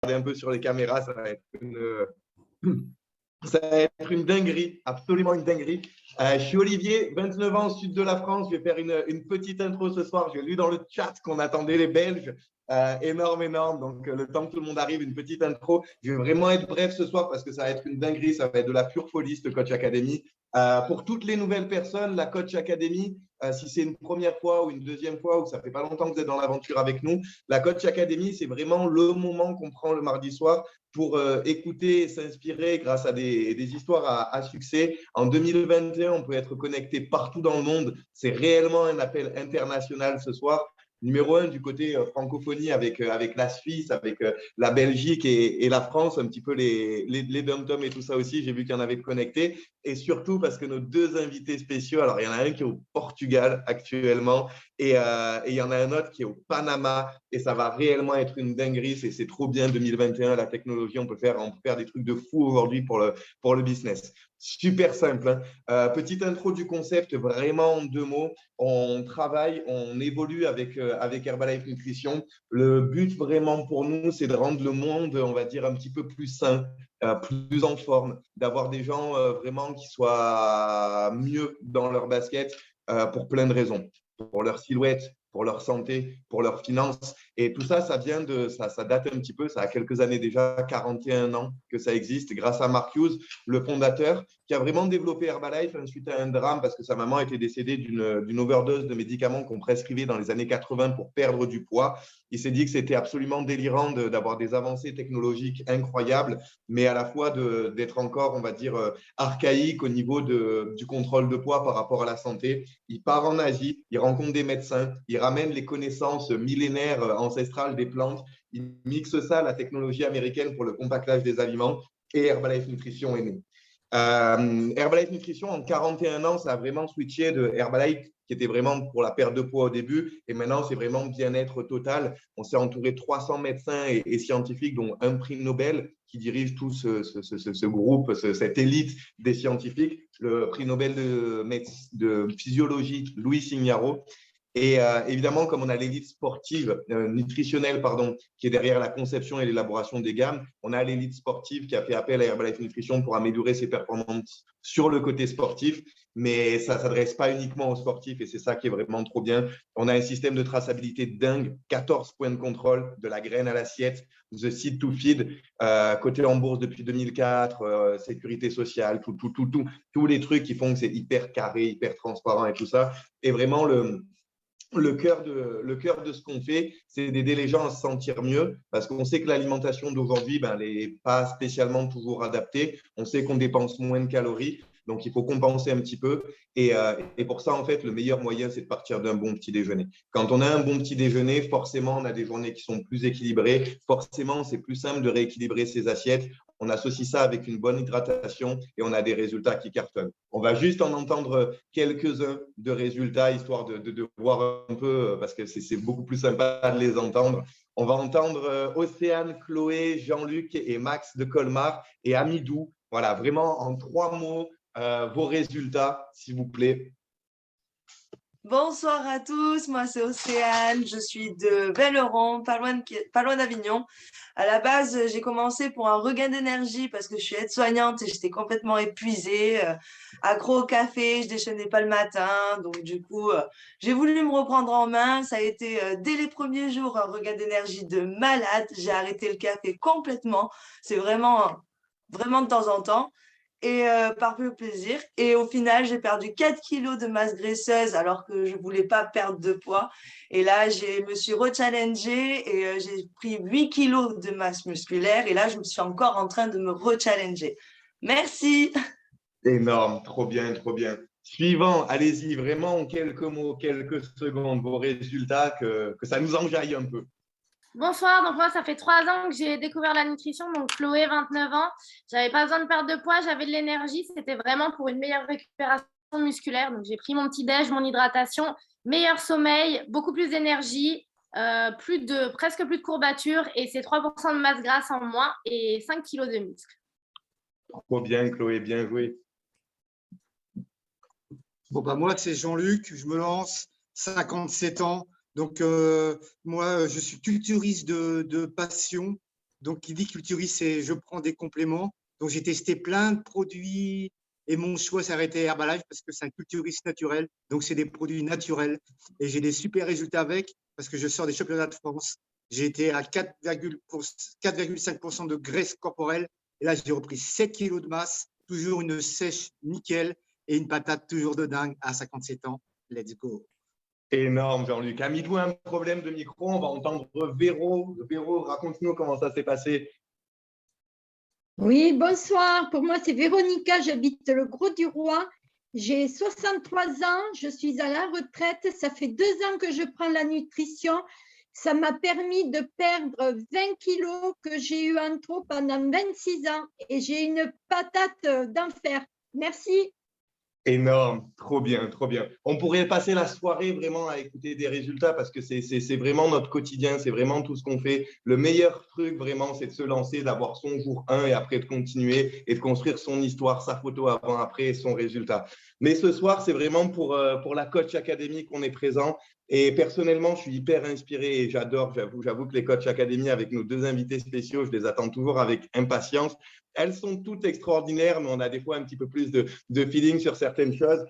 un peu sur les caméras, ça va être une dinguerie, absolument une dinguerie. Je suis Olivier, 29 ans, au sud de la France. Je vais faire une petite intro ce soir. J'ai lu dans le chat qu'on attendait les Belges. Énorme, énorme. Donc, le temps que tout le monde arrive, une petite intro. Je vais vraiment être bref ce soir parce que ça va être une dinguerie. Ça va être de la pure folie, ce Coach Academy. Pour toutes les nouvelles personnes, la Coach Academy, si c'est une première fois ou une deuxième fois ou ça fait pas longtemps que vous êtes dans l'aventure avec nous, la Coach Academy, c'est vraiment le moment qu'on prend le mardi soir pour écouter et s'inspirer grâce à des histoires à succès. En 2021, on peut être connecté partout dans le monde. C'est réellement un appel international ce soir. Numéro 1 du côté francophonie avec la Suisse, avec la Belgique et la France, un petit peu les dom-toms et tout ça aussi. J'ai vu qu'il y en avait connecté. Et surtout parce que nos deux invités spéciaux, alors il y en a un qui est au Portugal actuellement et il y en a un autre qui est au Panama et ça va réellement être une dinguerie. C'est trop bien 2021, la technologie, on peut faire des trucs de fou aujourd'hui pour le business. Super simple. Hein. Petite intro du concept, vraiment en 2 mots. On travaille, on évolue avec Herbalife Nutrition. Le but vraiment pour nous, c'est de rendre le monde, on va dire, un petit peu plus sain, plus en forme, d'avoir des gens vraiment qui soient mieux dans leur basket pour plein de raisons. Pour leur silhouette, pour leur santé, pour leurs finances. Et tout ça, ça date un petit peu, ça a quelques années déjà, 41 ans que ça existe, grâce à Mark Hughes, le fondateur, qui a vraiment développé Herbalife suite à un drame parce que sa maman était décédée d'une overdose de médicaments qu'on prescrivait dans les années 80 pour perdre du poids. Il s'est dit que c'était absolument délirant d'avoir des avancées technologiques incroyables, mais à la fois d'être encore, on va dire, archaïque au niveau du contrôle de poids par rapport à la santé. Il part en Asie, il rencontre des médecins, il ramène les connaissances millénaires ancestrales des plantes, il mixe ça à la technologie américaine pour le compactage des aliments et Herbalife Nutrition est né. Herbalife Nutrition, en 41 ans, ça a vraiment switché de Herbalife, qui était vraiment pour la perte de poids au début, et maintenant, c'est vraiment bien-être total. On s'est entouré de 300 médecins et scientifiques, dont un prix Nobel qui dirige tout ce groupe, cette élite des scientifiques, le prix Nobel de physiologie, Louis Signaro. Et évidemment, comme on a l'élite sportive, nutritionnelle, pardon, qui est derrière la conception et l'élaboration des gammes, on a l'élite sportive qui a fait appel à Herbalife Nutrition pour améliorer ses performances sur le côté sportif, mais ça ne s'adresse pas uniquement aux sportifs et c'est ça qui est vraiment trop bien. On a un système de traçabilité dingue, 14 points de contrôle, de la graine à l'assiette, The Seed to Feed, coté en bourse depuis 2004, sécurité sociale, tous les trucs qui font que c'est hyper carré, hyper transparent et tout ça. Et vraiment, le cœur de ce qu'on fait, c'est d'aider les gens à se sentir mieux parce qu'on sait que l'alimentation d'aujourd'hui, n'est pas spécialement toujours adaptée. On sait qu'on dépense moins de calories, donc il faut compenser un petit peu. Et pour ça, en fait, le meilleur moyen, c'est de partir d'un bon petit déjeuner. Quand on a un bon petit déjeuner, forcément, on a des journées qui sont plus équilibrées. Forcément, c'est plus simple de rééquilibrer ses assiettes. On associe ça avec une bonne hydratation et on a des résultats qui cartonnent. On va juste en entendre quelques-uns de résultats, histoire de voir un peu, parce que c'est beaucoup plus sympa de les entendre. On va entendre Océane, Chloé, Jean-Luc et Max de Colmar et Amidou. Voilà, vraiment en 3 mots, vos résultats, s'il vous plaît. Bonsoir à tous, moi c'est Océane, je suis de Belleron, pas loin d'Avignon. À la base, j'ai commencé pour un regain d'énergie parce que je suis aide-soignante et j'étais complètement épuisée, accro au café, je déjeunais pas le matin. Donc du coup, j'ai voulu me reprendre en main. Ça a été dès les premiers jours un regain d'énergie de malade. J'ai arrêté le café complètement. C'est vraiment de temps en temps et par pur plaisir. Et au final, j'ai perdu 4 kilos de masse graisseuse alors que je voulais pas perdre de poids. Et là, je me suis rechallengée et j'ai pris 8 kilos de masse musculaire. Et là, je me suis encore en train de me rechallenger. Merci. Énorme, trop bien, trop bien. Suivant, allez-y, vraiment en quelques mots, quelques secondes, vos résultats, que ça nous enjaille un peu. Bonsoir, donc moi ça fait 3 ans que j'ai découvert la nutrition, donc Chloé, 29 ans. J'avais pas besoin de perdre de poids, j'avais de l'énergie, c'était vraiment pour une meilleure récupération musculaire. Donc j'ai pris mon petit déj, mon hydratation, meilleur sommeil, beaucoup plus d'énergie, presque plus de courbatures et c'est 3% de masse grasse en moins et 5 kilos de muscle. Trop bien, Chloé, bien joué. Bon, moi, c'est Jean-Luc, je me lance, 57 ans. Donc, moi, je suis culturiste de passion. Donc, qui dit culturiste, c'est je prends des compléments. Donc, j'ai testé plein de produits et mon choix s'est arrêté à Herbalife parce que c'est un culturiste naturel. Donc, c'est des produits naturels et j'ai des super résultats avec parce que je sors des championnats de France. J'ai été à 4,5% de graisse corporelle et là, j'ai repris 7 kilos de masse, toujours une sèche nickel et une patate toujours de dingue à 57 ans. Let's go. Énorme, Jean-Luc. Amidou a un problème de micro. On va entendre Véro. Véro, raconte-nous comment ça s'est passé. Oui, bonsoir. Pour moi, c'est Véronica. J'habite le Grau-du-Roi. J'ai 63 ans. Je suis à la retraite. Ça fait 2 ans que je prends la nutrition. Ça m'a permis de perdre 20 kilos que j'ai eu en trop pendant 26 ans. Et j'ai une patate d'enfer. Merci. Énorme, trop bien, trop bien. On pourrait passer la soirée vraiment à écouter des résultats parce que c'est vraiment notre quotidien, c'est vraiment tout ce qu'on fait. Le meilleur truc vraiment, c'est de se lancer, d'avoir son jour 1 et après de continuer et de construire son histoire, sa photo avant, après et son résultat. Mais ce soir, c'est vraiment pour la Coach Academy qu'on est présent. Et personnellement, je suis hyper inspiré et j'adore, j'avoue que les Coach Academy avec nos 2 invités spéciaux, je les attends toujours avec impatience. Elles sont toutes extraordinaires, mais on a des fois un petit peu plus de feeling sur certaines choses.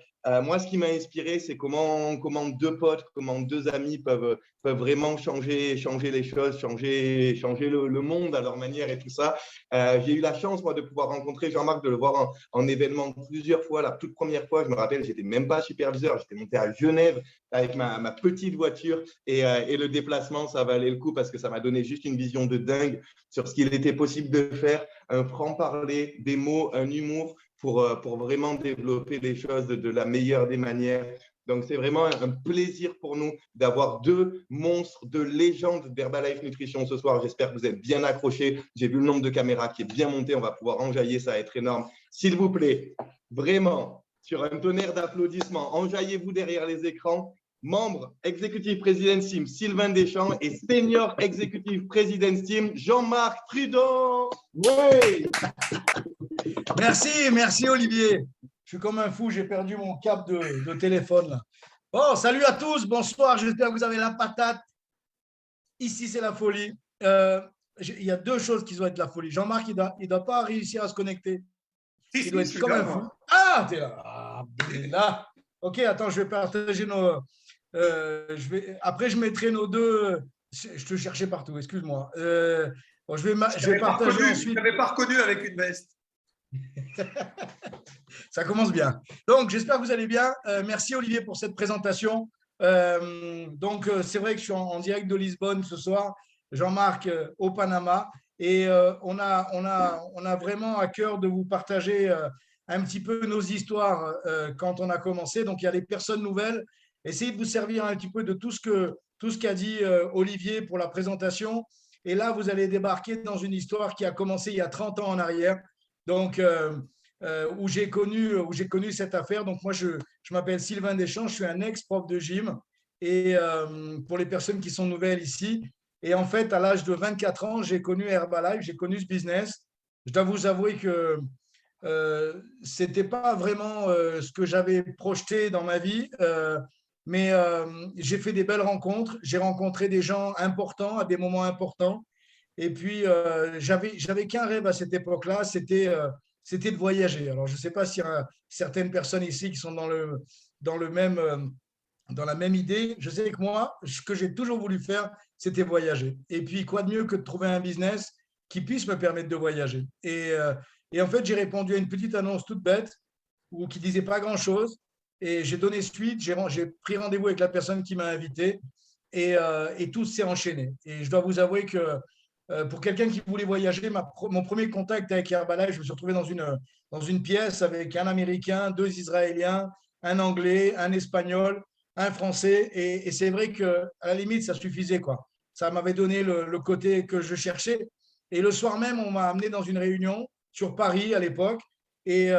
Moi, ce qui m'a inspiré, c'est comment 2 potes, comment 2 amis peuvent vraiment changer les choses, changer le monde à leur manière et tout ça. J'ai eu la chance, moi, de pouvoir rencontrer Jean-Marc, de le voir en événement plusieurs fois. La toute première fois, je me rappelle, j'étais même pas superviseur, j'étais monté à Genève avec ma petite voiture et le déplacement, ça valait le coup parce que ça m'a donné juste une vision de dingue sur ce qu'il était possible de faire, un franc-parler, des mots, un humour pour vraiment développer les choses de la meilleure des manières. Donc, c'est vraiment un plaisir pour nous d'avoir 2 monstres, 2 légendes d'Herbalife Nutrition ce soir. J'espère que vous êtes bien accrochés. J'ai vu le nombre de caméras qui est bien monté. On va pouvoir enjailler, ça va être énorme. S'il vous plaît, vraiment, sur un tonnerre d'applaudissements, enjaillez-vous derrière les écrans. Membre Executive President Team, Sylvain Deschamps et Senior Executive President Team, Jean-Marc Trudon. Oui. Merci Olivier. Je suis comme un fou, j'ai perdu mon câble de téléphone. Là. Bon, salut à tous, bonsoir, j'espère que vous avez la patate. Ici, c'est la folie. Il y a 2 choses qui doivent être la folie. Jean-Marc, il ne doit pas réussir à se connecter. Il doit être comme un fou. Ah, t'es là. Ah, là. Ok, attends, je vais partager nos… après, je mettrai nos 2… Je te cherchais partout, excuse-moi. Bon, je vais partager ensuite… Je n'avais pas reconnu avec une veste. Ça commence bien. Donc, j'espère que vous allez bien. Merci Olivier pour cette présentation. C'est vrai que je suis en direct de Lisbonne ce soir. Jean-Marc au Panama. Et on a vraiment à cœur de vous partager un petit peu nos histoires quand on a commencé. Donc, il y a des personnes nouvelles. Essayez de vous servir un petit peu de tout ce qu'a dit Olivier pour la présentation. Et là, vous allez débarquer dans une histoire qui a commencé il y a 30 ans en arrière. Donc, où j'ai connu cette affaire. Donc, moi, je m'appelle Sylvain Deschamps, je suis un ex-prof de gym. Et pour les personnes qui sont nouvelles ici, et en fait, à l'âge de 24 ans, j'ai connu Herbalife, j'ai connu ce business. Je dois vous avouer que ce n'était pas vraiment ce que j'avais projeté dans ma vie, mais j'ai fait des belles rencontres. J'ai rencontré des gens importants à des moments importants. Et puis, j'avais qu'un rêve à cette époque-là, c'était de voyager. Alors, je ne sais pas s'il y a certaines personnes ici qui sont dans la même idée. Je sais que moi, ce que j'ai toujours voulu faire, c'était voyager. Et puis, quoi de mieux que de trouver un business qui puisse me permettre de voyager. Et en fait, j'ai répondu à une petite annonce toute bête ou qui ne disait pas grand-chose. Et j'ai donné suite, j'ai pris rendez-vous avec la personne qui m'a invité et tout s'est enchaîné. Et je dois vous avouer que pour quelqu'un qui voulait voyager, mon premier contact avec Herbalife, je me suis retrouvé dans une pièce avec un Américain, 2 Israéliens, un Anglais, un Espagnol, un Français. Et c'est vrai qu'à la limite, ça suffisait, quoi. Ça m'avait donné le côté que je cherchais. Et le soir même, on m'a amené dans une réunion sur Paris à l'époque. Et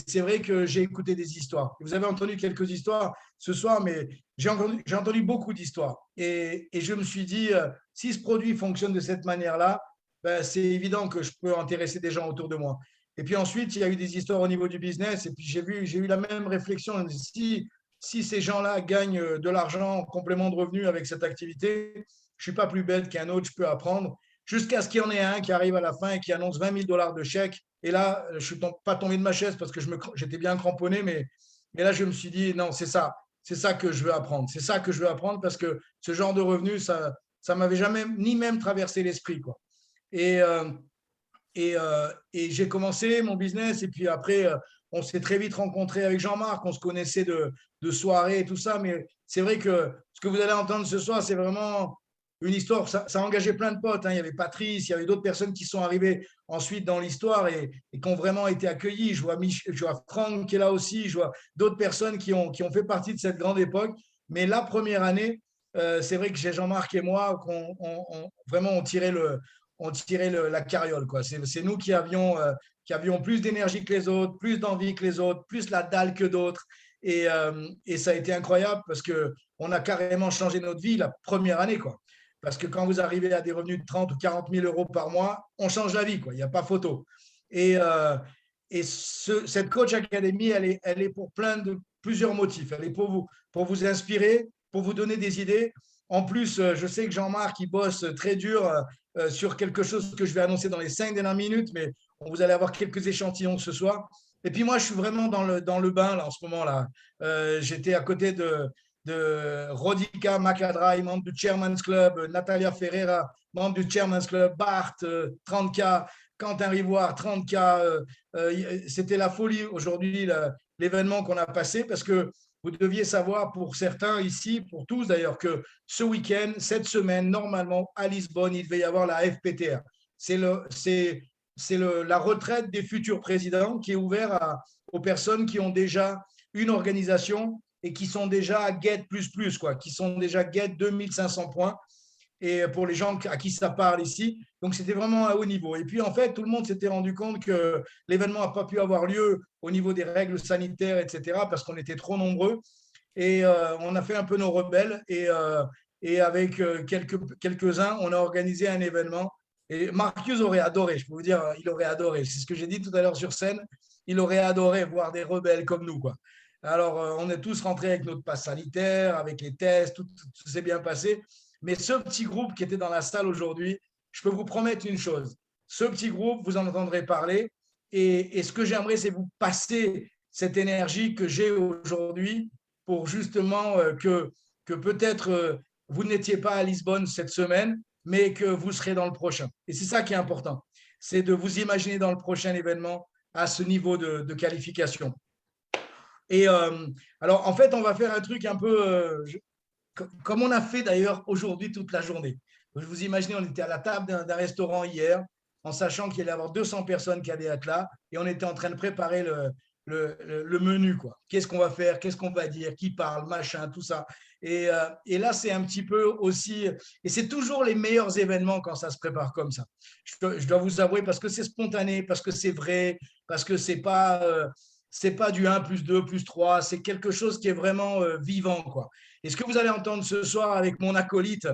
c'est vrai que j'ai écouté des histoires. Vous avez entendu quelques histoires ce soir, mais j'ai entendu beaucoup d'histoires. Et je me suis dit, si ce produit fonctionne de cette manière-là, ben, c'est évident que je peux intéresser des gens autour de moi. Et puis ensuite, il y a eu des histoires au niveau du business. Et puis j'ai eu la même réflexion. Si ces gens-là gagnent de l'argent en complément de revenus avec cette activité, je ne suis pas plus bête qu'un autre, je peux apprendre. jusqu'à ce qu'il y en ait un qui arrive à la fin et qui annonce 20 000 $ de chèque. Et là, je ne suis pas tombé de ma chaise parce que j'étais bien cramponné, mais là, je me suis dit, non, c'est ça que je veux apprendre. C'est ça que je veux apprendre parce que ce genre de revenu, ça ne m'avait jamais ni même traversé l'esprit, quoi. Et j'ai commencé mon business et puis après, on s'est très vite rencontré avec Jean-Marc, on se connaissait de soirées et tout ça, mais c'est vrai que ce que vous allez entendre ce soir, c'est vraiment une histoire, ça a engagé plein de potes, hein. Il y avait Patrice, il y avait d'autres personnes qui sont arrivées ensuite dans l'histoire et qui ont vraiment été accueillies. Je vois Franck qui est là aussi, je vois d'autres personnes qui ont fait partie de cette grande époque. Mais la première année, c'est vrai que j'ai Jean-Marc et moi, vraiment on tirait la carriole, quoi. C'est nous qui avions plus d'énergie que les autres, plus d'envie que les autres, plus la dalle que d'autres. Et ça a été incroyable parce qu'on a carrément changé notre vie la première année, quoi. Parce que quand vous arrivez à des revenus de 30 ou 40 000 € par mois, on change la vie, quoi. Il n'y a pas photo. Et cette Coach Academy, elle est pour plusieurs motifs. Elle est pour vous inspirer, pour vous donner des idées. En plus, je sais que Jean-Marc, il bosse très dur sur quelque chose que je vais annoncer dans les 5 dernières minutes, mais vous allez avoir quelques échantillons ce soir. Et puis moi, je suis vraiment dans le bain là, en ce moment-là. J'étais à côté de Rodica Macadrai, membre du Chairman's Club, Natalia Ferreira, membre du Chairman's Club, Bart, 30K, Quentin Rivoire, 30K. C'était la folie aujourd'hui, l'événement qu'on a passé, parce que vous deviez savoir pour certains ici, pour tous d'ailleurs, que ce week-end, cette semaine, normalement, à Lisbonne, il devait y avoir la FPTR. C'est la retraite des futurs présidents qui est ouvert aux personnes qui ont déjà une organisation et qui sont déjà à GET++, quoi, qui sont déjà GET 2500 points. Et pour les gens à qui ça parle ici, donc c'était vraiment à haut niveau. Et puis en fait, tout le monde s'était rendu compte que l'événement n'a pas pu avoir lieu au niveau des règles sanitaires, etc., parce qu'on était trop nombreux. Et on a fait un peu nos rebelles. Et avec quelques-uns, on a organisé un événement. Et Marcus aurait adoré, je peux vous dire, il aurait adoré. C'est ce que j'ai dit tout à l'heure sur scène. Il aurait adoré voir des rebelles comme nous, quoi. Alors, on est tous rentrés avec notre passe sanitaire, avec les tests, tout s'est bien passé. Mais ce petit groupe qui était dans la salle aujourd'hui, je peux vous promettre une chose. Ce petit groupe, vous en entendrez parler. Et ce que j'aimerais, c'est vous passer cette énergie que j'ai aujourd'hui pour justement que peut-être vous n'étiez pas à Lisbonne cette semaine, mais que vous serez dans le prochain. Et c'est ça qui est important. C'est de vous imaginer dans le prochain événement à ce niveau de qualification. Et alors, en fait, on va faire un truc un peu comme on a fait d'ailleurs aujourd'hui toute la journée. Vous imaginez, on était à la table d'un restaurant hier, en sachant qu'il allait y avoir 200 personnes qui allaient être là, et on était en train de préparer le menu, quoi. Qu'est-ce qu'on va faire, qu'est-ce qu'on va dire, qui parle, machin, tout ça. Et là, c'est un petit peu aussi, et c'est toujours les meilleurs événements quand ça se prépare comme ça. Je dois vous avouer, parce que c'est spontané, parce que c'est vrai, parce que c'est pas du 1 plus 2 plus 3, c'est quelque chose qui est vraiment vivant, quoi. Et ce que vous allez entendre ce soir avec mon acolyte,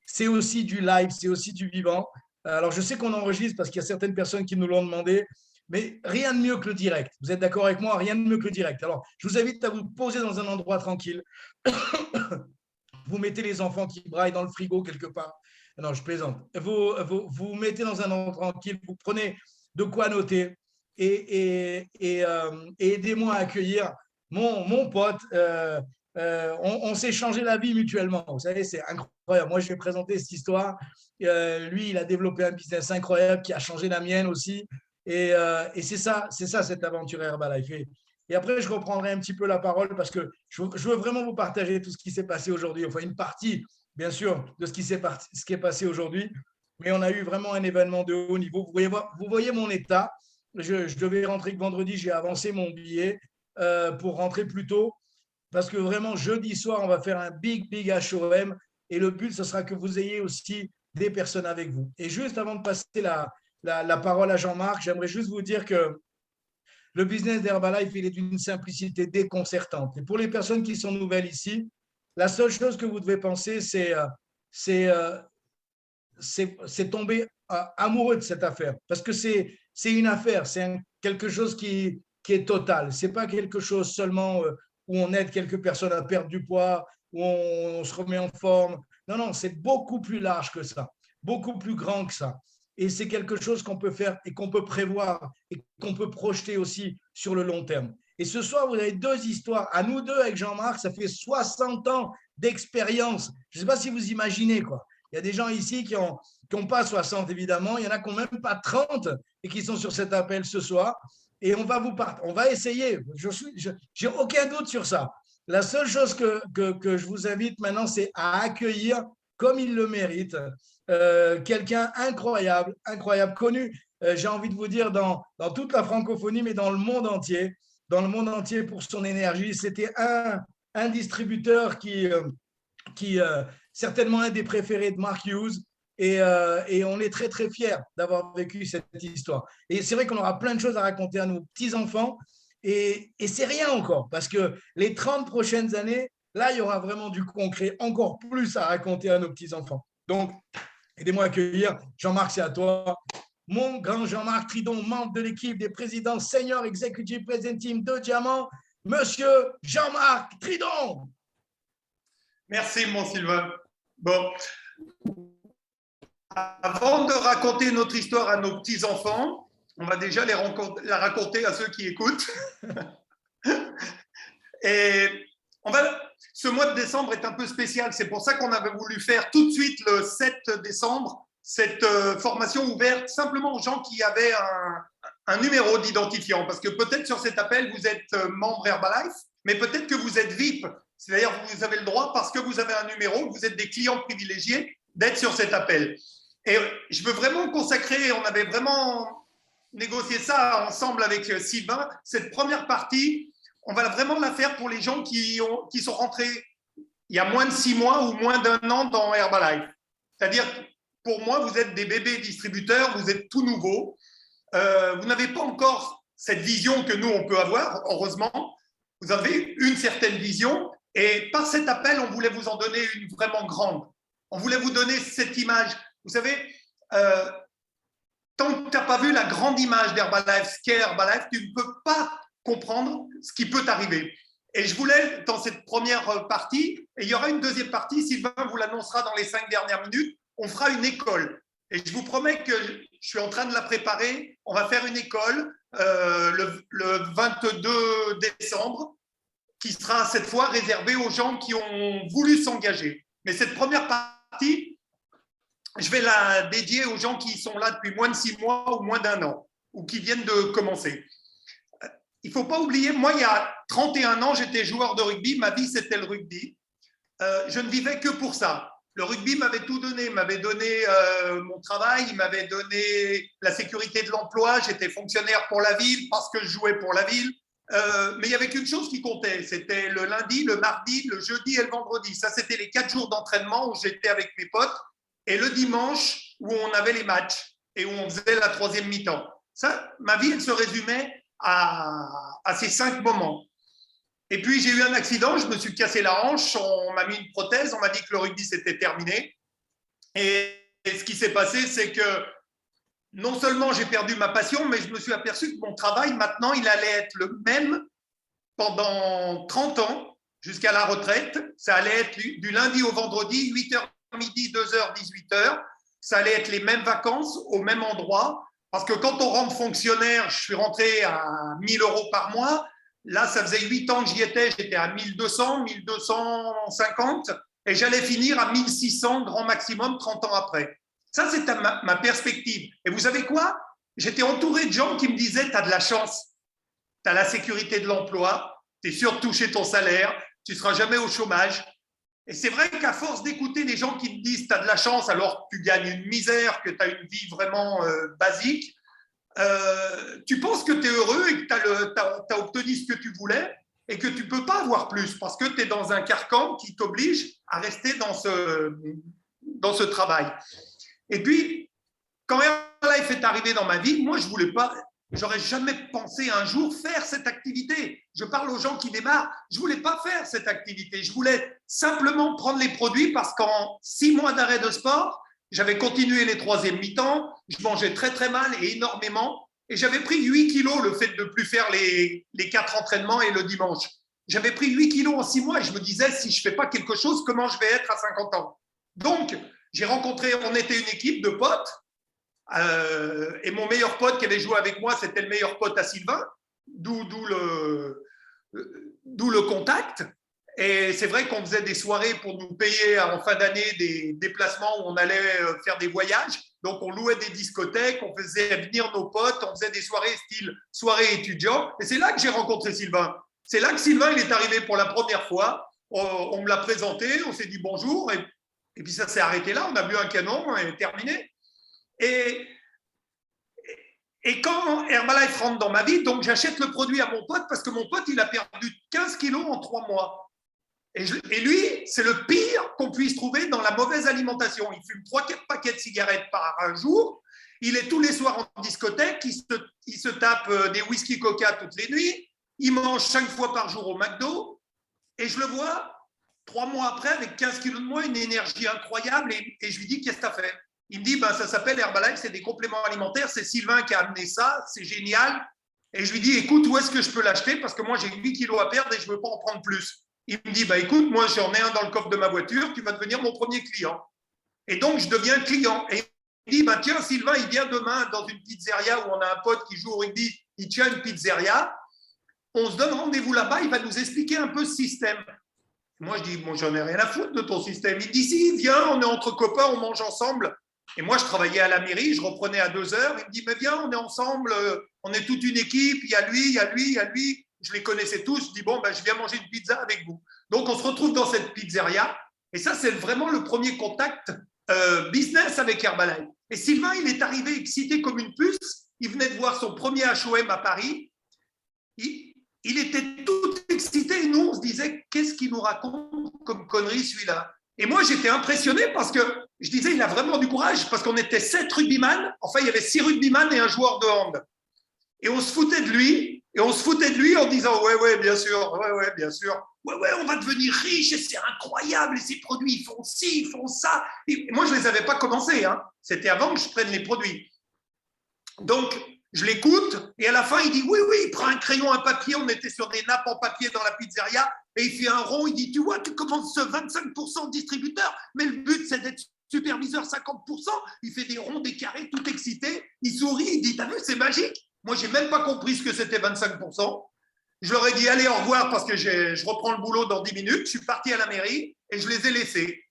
c'est aussi du live, c'est aussi du vivant. Alors, je sais qu'on enregistre parce qu'il y a certaines personnes qui nous l'ont demandé, mais rien de mieux que le direct. Vous êtes d'accord avec moi? Rien de mieux que le direct. Alors, je vous invite à vous poser dans un endroit tranquille. Vous mettez les enfants qui braillent dans le frigo quelque part. Non, je plaisante. Vous mettez dans un endroit tranquille, vous prenez de quoi noter et aidez-moi à accueillir mon pote. On s'est changé la vie mutuellement. Vous savez, c'est incroyable. Moi, je vais présenter cette histoire. Lui, il a développé un business incroyable qui a changé la mienne aussi. Et c'est ça cette aventure Herbalife. Et après, je reprendrai un petit peu la parole parce que je veux vraiment vous partager tout ce qui s'est passé aujourd'hui. Enfin, une partie, bien sûr, de ce qui est passé aujourd'hui. Mais on a eu vraiment un événement de haut niveau. Vous voyez mon état. Je devais rentrer que vendredi. J'ai avancé mon billet pour rentrer plus tôt. Parce que vraiment, jeudi soir, on va faire un big HOM. Et le but, ce sera que vous ayez aussi des personnes avec vous. Et juste avant de passer la parole à Jean-Marc, j'aimerais juste vous dire que le business d'Herbalife, il est d'une simplicité déconcertante. Et pour les personnes qui sont nouvelles ici, la seule chose que vous devez penser, c'est tomber amoureux de cette affaire. Parce que c'est une affaire, c'est quelque chose qui est total. Ce n'est pas quelque chose seulement où on aide quelques personnes à perdre du poids, où on se remet en forme. Non, c'est beaucoup plus large que ça. beaucoup plus grand que ça. Et c'est quelque chose qu'on peut faire et qu'on peut prévoir et qu'on peut projeter aussi sur le long terme. Et ce soir, vous avez deux histoires. À nous deux, avec Jean-Marc, ça fait 60 ans d'expérience. Je ne sais pas si vous imaginez, quoi. Il y a des gens ici qui n'ont pas 60, évidemment. Il y en a qui n'ont même pas 30 et qui sont sur cet appel ce soir. Et on va essayer. Je n'ai aucun doute sur ça. La seule chose que je vous invite maintenant, c'est à accueillir, comme il le mérite, quelqu'un incroyable, connu, j'ai envie de vous dire, dans toute la francophonie, mais dans le monde entier pour son énergie. C'était un distributeur qui certainement un des préférés de Mark Hughes. Et on est très, très fiers d'avoir vécu cette histoire. Et c'est vrai qu'on aura plein de choses à raconter à nos petits-enfants. Et c'est rien encore, parce que les 30 prochaines années, là, il y aura vraiment du concret, encore plus à raconter à nos petits-enfants. Donc, aidez-moi à accueillir. Jean-Marc, c'est à toi. Mon grand Jean-Marc Tridon, membre de l'équipe des présidents Senior Executive President Team de Diamant, Monsieur Jean-Marc Tridon. Merci, mon Sylvain. Bon. Avant de raconter notre histoire à nos petits-enfants, on va déjà la raconter à ceux qui écoutent. Et ce mois de décembre est un peu spécial. C'est pour ça qu'on avait voulu faire tout de suite le 7 décembre cette formation ouverte simplement aux gens qui avaient un numéro d'identifiant. Parce que peut-être sur cet appel, vous êtes membre Herbalife, mais peut-être que vous êtes VIP. C'est-à-dire que vous avez le droit, parce que vous avez un numéro, vous êtes des clients privilégiés, d'être sur cet appel. Et je veux vraiment consacrer, on avait vraiment négocié ça ensemble avec Sylvain, cette première partie, on va vraiment la faire pour les gens qui sont rentrés il y a moins de 6 mois ou moins d'1 an dans Herbalife. C'est-à-dire, pour moi, vous êtes des bébés distributeurs, vous êtes tout nouveaux, vous n'avez pas encore cette vision que nous, on peut avoir, heureusement. Vous avez une certaine vision et par cet appel, on voulait vous en donner une vraiment grande. On voulait vous donner cette image. Vous savez, tant que tu n'as pas vu la grande image d'Herbalife, ce qu'est Herbalife, tu ne peux pas comprendre ce qui peut t'arriver. Et je voulais, dans cette première partie, et il y aura une deuxième partie, Sylvain vous l'annoncera dans les 5 dernières minutes, on fera une école. Et je vous promets que je suis en train de la préparer. On va faire une école le 22 décembre, qui sera cette fois réservée aux gens qui ont voulu s'engager. Mais cette première partie, je vais la dédier aux gens qui sont là depuis moins de 6 mois ou moins d'1 an, ou qui viennent de commencer. Il ne faut pas oublier, moi, il y a 31 ans, j'étais joueur de rugby. Ma vie, c'était le rugby. Je ne vivais que pour ça. Le rugby m'avait tout donné. Il m'avait donné mon travail, il m'avait donné la sécurité de l'emploi. J'étais fonctionnaire pour la ville parce que je jouais pour la ville. Mais il n'y avait qu'une chose qui comptait. C'était le lundi, le mardi, le jeudi et le vendredi. Ça, c'était les 4 jours d'entraînement où j'étais avec mes potes. Et le dimanche, où on avait les matchs et où on faisait la 3e mi-temps. Ça, ma vie, elle se résumait à ces 5 moments. Et puis, j'ai eu un accident, je me suis cassé la hanche, on m'a mis une prothèse, on m'a dit que le rugby, c'était terminé. Et ce qui s'est passé, c'est que non seulement j'ai perdu ma passion, mais je me suis aperçu que mon travail, maintenant, il allait être le même pendant 30 ans, jusqu'à la retraite. Ça allait être du lundi au vendredi, 8h midi, 2h, 18h. Ça allait être les mêmes vacances au même endroit. Parce que quand on rentre fonctionnaire, je suis rentré à 1 000 € par mois. Là, ça faisait 8 ans que j'y étais, j'étais à 1 200, 1 250. Et j'allais finir à 1 600, grand maximum, 30 ans après. Ça, c'était ma perspective. Et vous savez quoi? J'étais entouré de gens qui me disaient, tu as de la chance, tu as la sécurité de l'emploi, tu es sûr de toucher ton salaire, tu ne seras jamais au chômage. Et c'est vrai qu'à force d'écouter les gens qui te disent tu as de la chance alors que tu gagnes une misère, que tu as une vie vraiment basique, tu penses que tu es heureux et que tu as obtenu ce que tu voulais et que tu ne peux pas avoir plus parce que tu es dans un carcan qui t'oblige à rester dans ce travail. Et puis, quand Herbalife est arrivé dans ma vie, moi, je ne voulais pas, j'aurais jamais pensé un jour faire cette activité. Je parle aux gens qui démarrent, je ne voulais pas faire cette activité. Je voulais simplement prendre les produits parce qu'en 6 mois d'arrêt de sport, j'avais continué les 3e mi-temps, je mangeais très très mal et énormément. Et j'avais pris 8 kilos le fait de ne plus faire les 4 entraînements et le dimanche. J'avais pris 8 kilos en 6 mois et je me disais, si je ne fais pas quelque chose, comment je vais être à 50 ans? Donc, j'ai rencontré, on était une équipe de potes, et mon meilleur pote qui avait joué avec moi, c'était le meilleur pote à Sylvain, d'où le contact. Et c'est vrai qu'on faisait des soirées pour nous payer en fin d'année des déplacements où on allait faire des voyages. Donc, on louait des discothèques, on faisait venir nos potes, on faisait des soirées style soirée étudiant. Et c'est là que j'ai rencontré Sylvain. C'est là que Sylvain, il est arrivé pour la première fois. On me l'a présenté, on s'est dit bonjour. Et puis, ça s'est arrêté là. On a bu un canon et terminé. Et quand Herbalife rentre dans ma vie, donc j'achète le produit à mon pote parce que mon pote, il a perdu 15 kilos en 3 mois. Et lui, c'est le pire qu'on puisse trouver dans la mauvaise alimentation. Il fume 3-4 paquets de cigarettes par jour. Il est tous les soirs en discothèque. Il se tape des whisky coca toutes les nuits. Il mange 5 fois par jour au McDo. Et je le vois 3 mois après avec 15 kilos de moins, une énergie incroyable. Et je lui dis, qu'est-ce que tu as fait? Il me dit, ça s'appelle Herbalife, c'est des compléments alimentaires. C'est Sylvain qui a amené ça. C'est génial. Et je lui dis, écoute, où est-ce que je peux l'acheter? Parce que moi, j'ai 8 kilos à perdre et je ne veux pas en prendre plus. Il me dit, écoute, moi, j'en ai un dans le coffre de ma voiture, tu vas devenir mon premier client. Et donc, je deviens client. Et il dit, tiens, Sylvain, il vient demain dans une pizzeria où on a un pote qui joue au rugby, il tient une pizzeria. On se donne rendez-vous là-bas, il va nous expliquer un peu ce système. Moi, je dis, bon, j'en ai rien à foutre de ton système. Il dit, si, viens, on est entre copains, on mange ensemble. Et moi, je travaillais à la mairie, je reprenais à 2 heures. Il me dit, mais viens, on est ensemble, on est toute une équipe, il y a lui, il y a lui, il y a lui. Je les connaissais tous, je dis, je viens manger une pizza avec vous. Donc, on se retrouve dans cette pizzeria. Et ça, c'est vraiment le premier contact business avec Herbalife. Et Sylvain, il est arrivé excité comme une puce. Il venait de voir son premier HOM à Paris. Il était tout excité. Et nous, on se disait, qu'est-ce qu'il nous raconte comme connerie, celui-là? Et moi, j'étais impressionné parce que je disais, il a vraiment du courage. Parce qu'on était 7 rugbyman. Enfin, il y avait 6 rugbyman et un joueur de hand. Et on se foutait de lui. Et on se foutait de lui en disant, ouais, bien sûr, ouais, bien sûr. Ouais, on va devenir riche et c'est incroyable. Et ces produits, ils font ci, ils font ça. Et moi, je ne les avais pas commencés. Hein. C'était avant que je prenne les produits. Donc, je l'écoute et à la fin, il dit, oui, il prend un crayon, un papier. On était sur des nappes en papier dans la pizzeria. Et il fait un rond. Il dit, tu vois, tu commences 25% distributeur. Mais le but, c'est d'être superviseur 50%. Il fait des ronds, des carrés, tout excité. Il sourit, il dit, t'as vu, c'est magique. Moi, je n'ai même pas compris ce que c'était 25%. Je leur ai dit, allez, au revoir, parce que je reprends le boulot dans 10 minutes. Je suis parti à la mairie et je les ai laissés.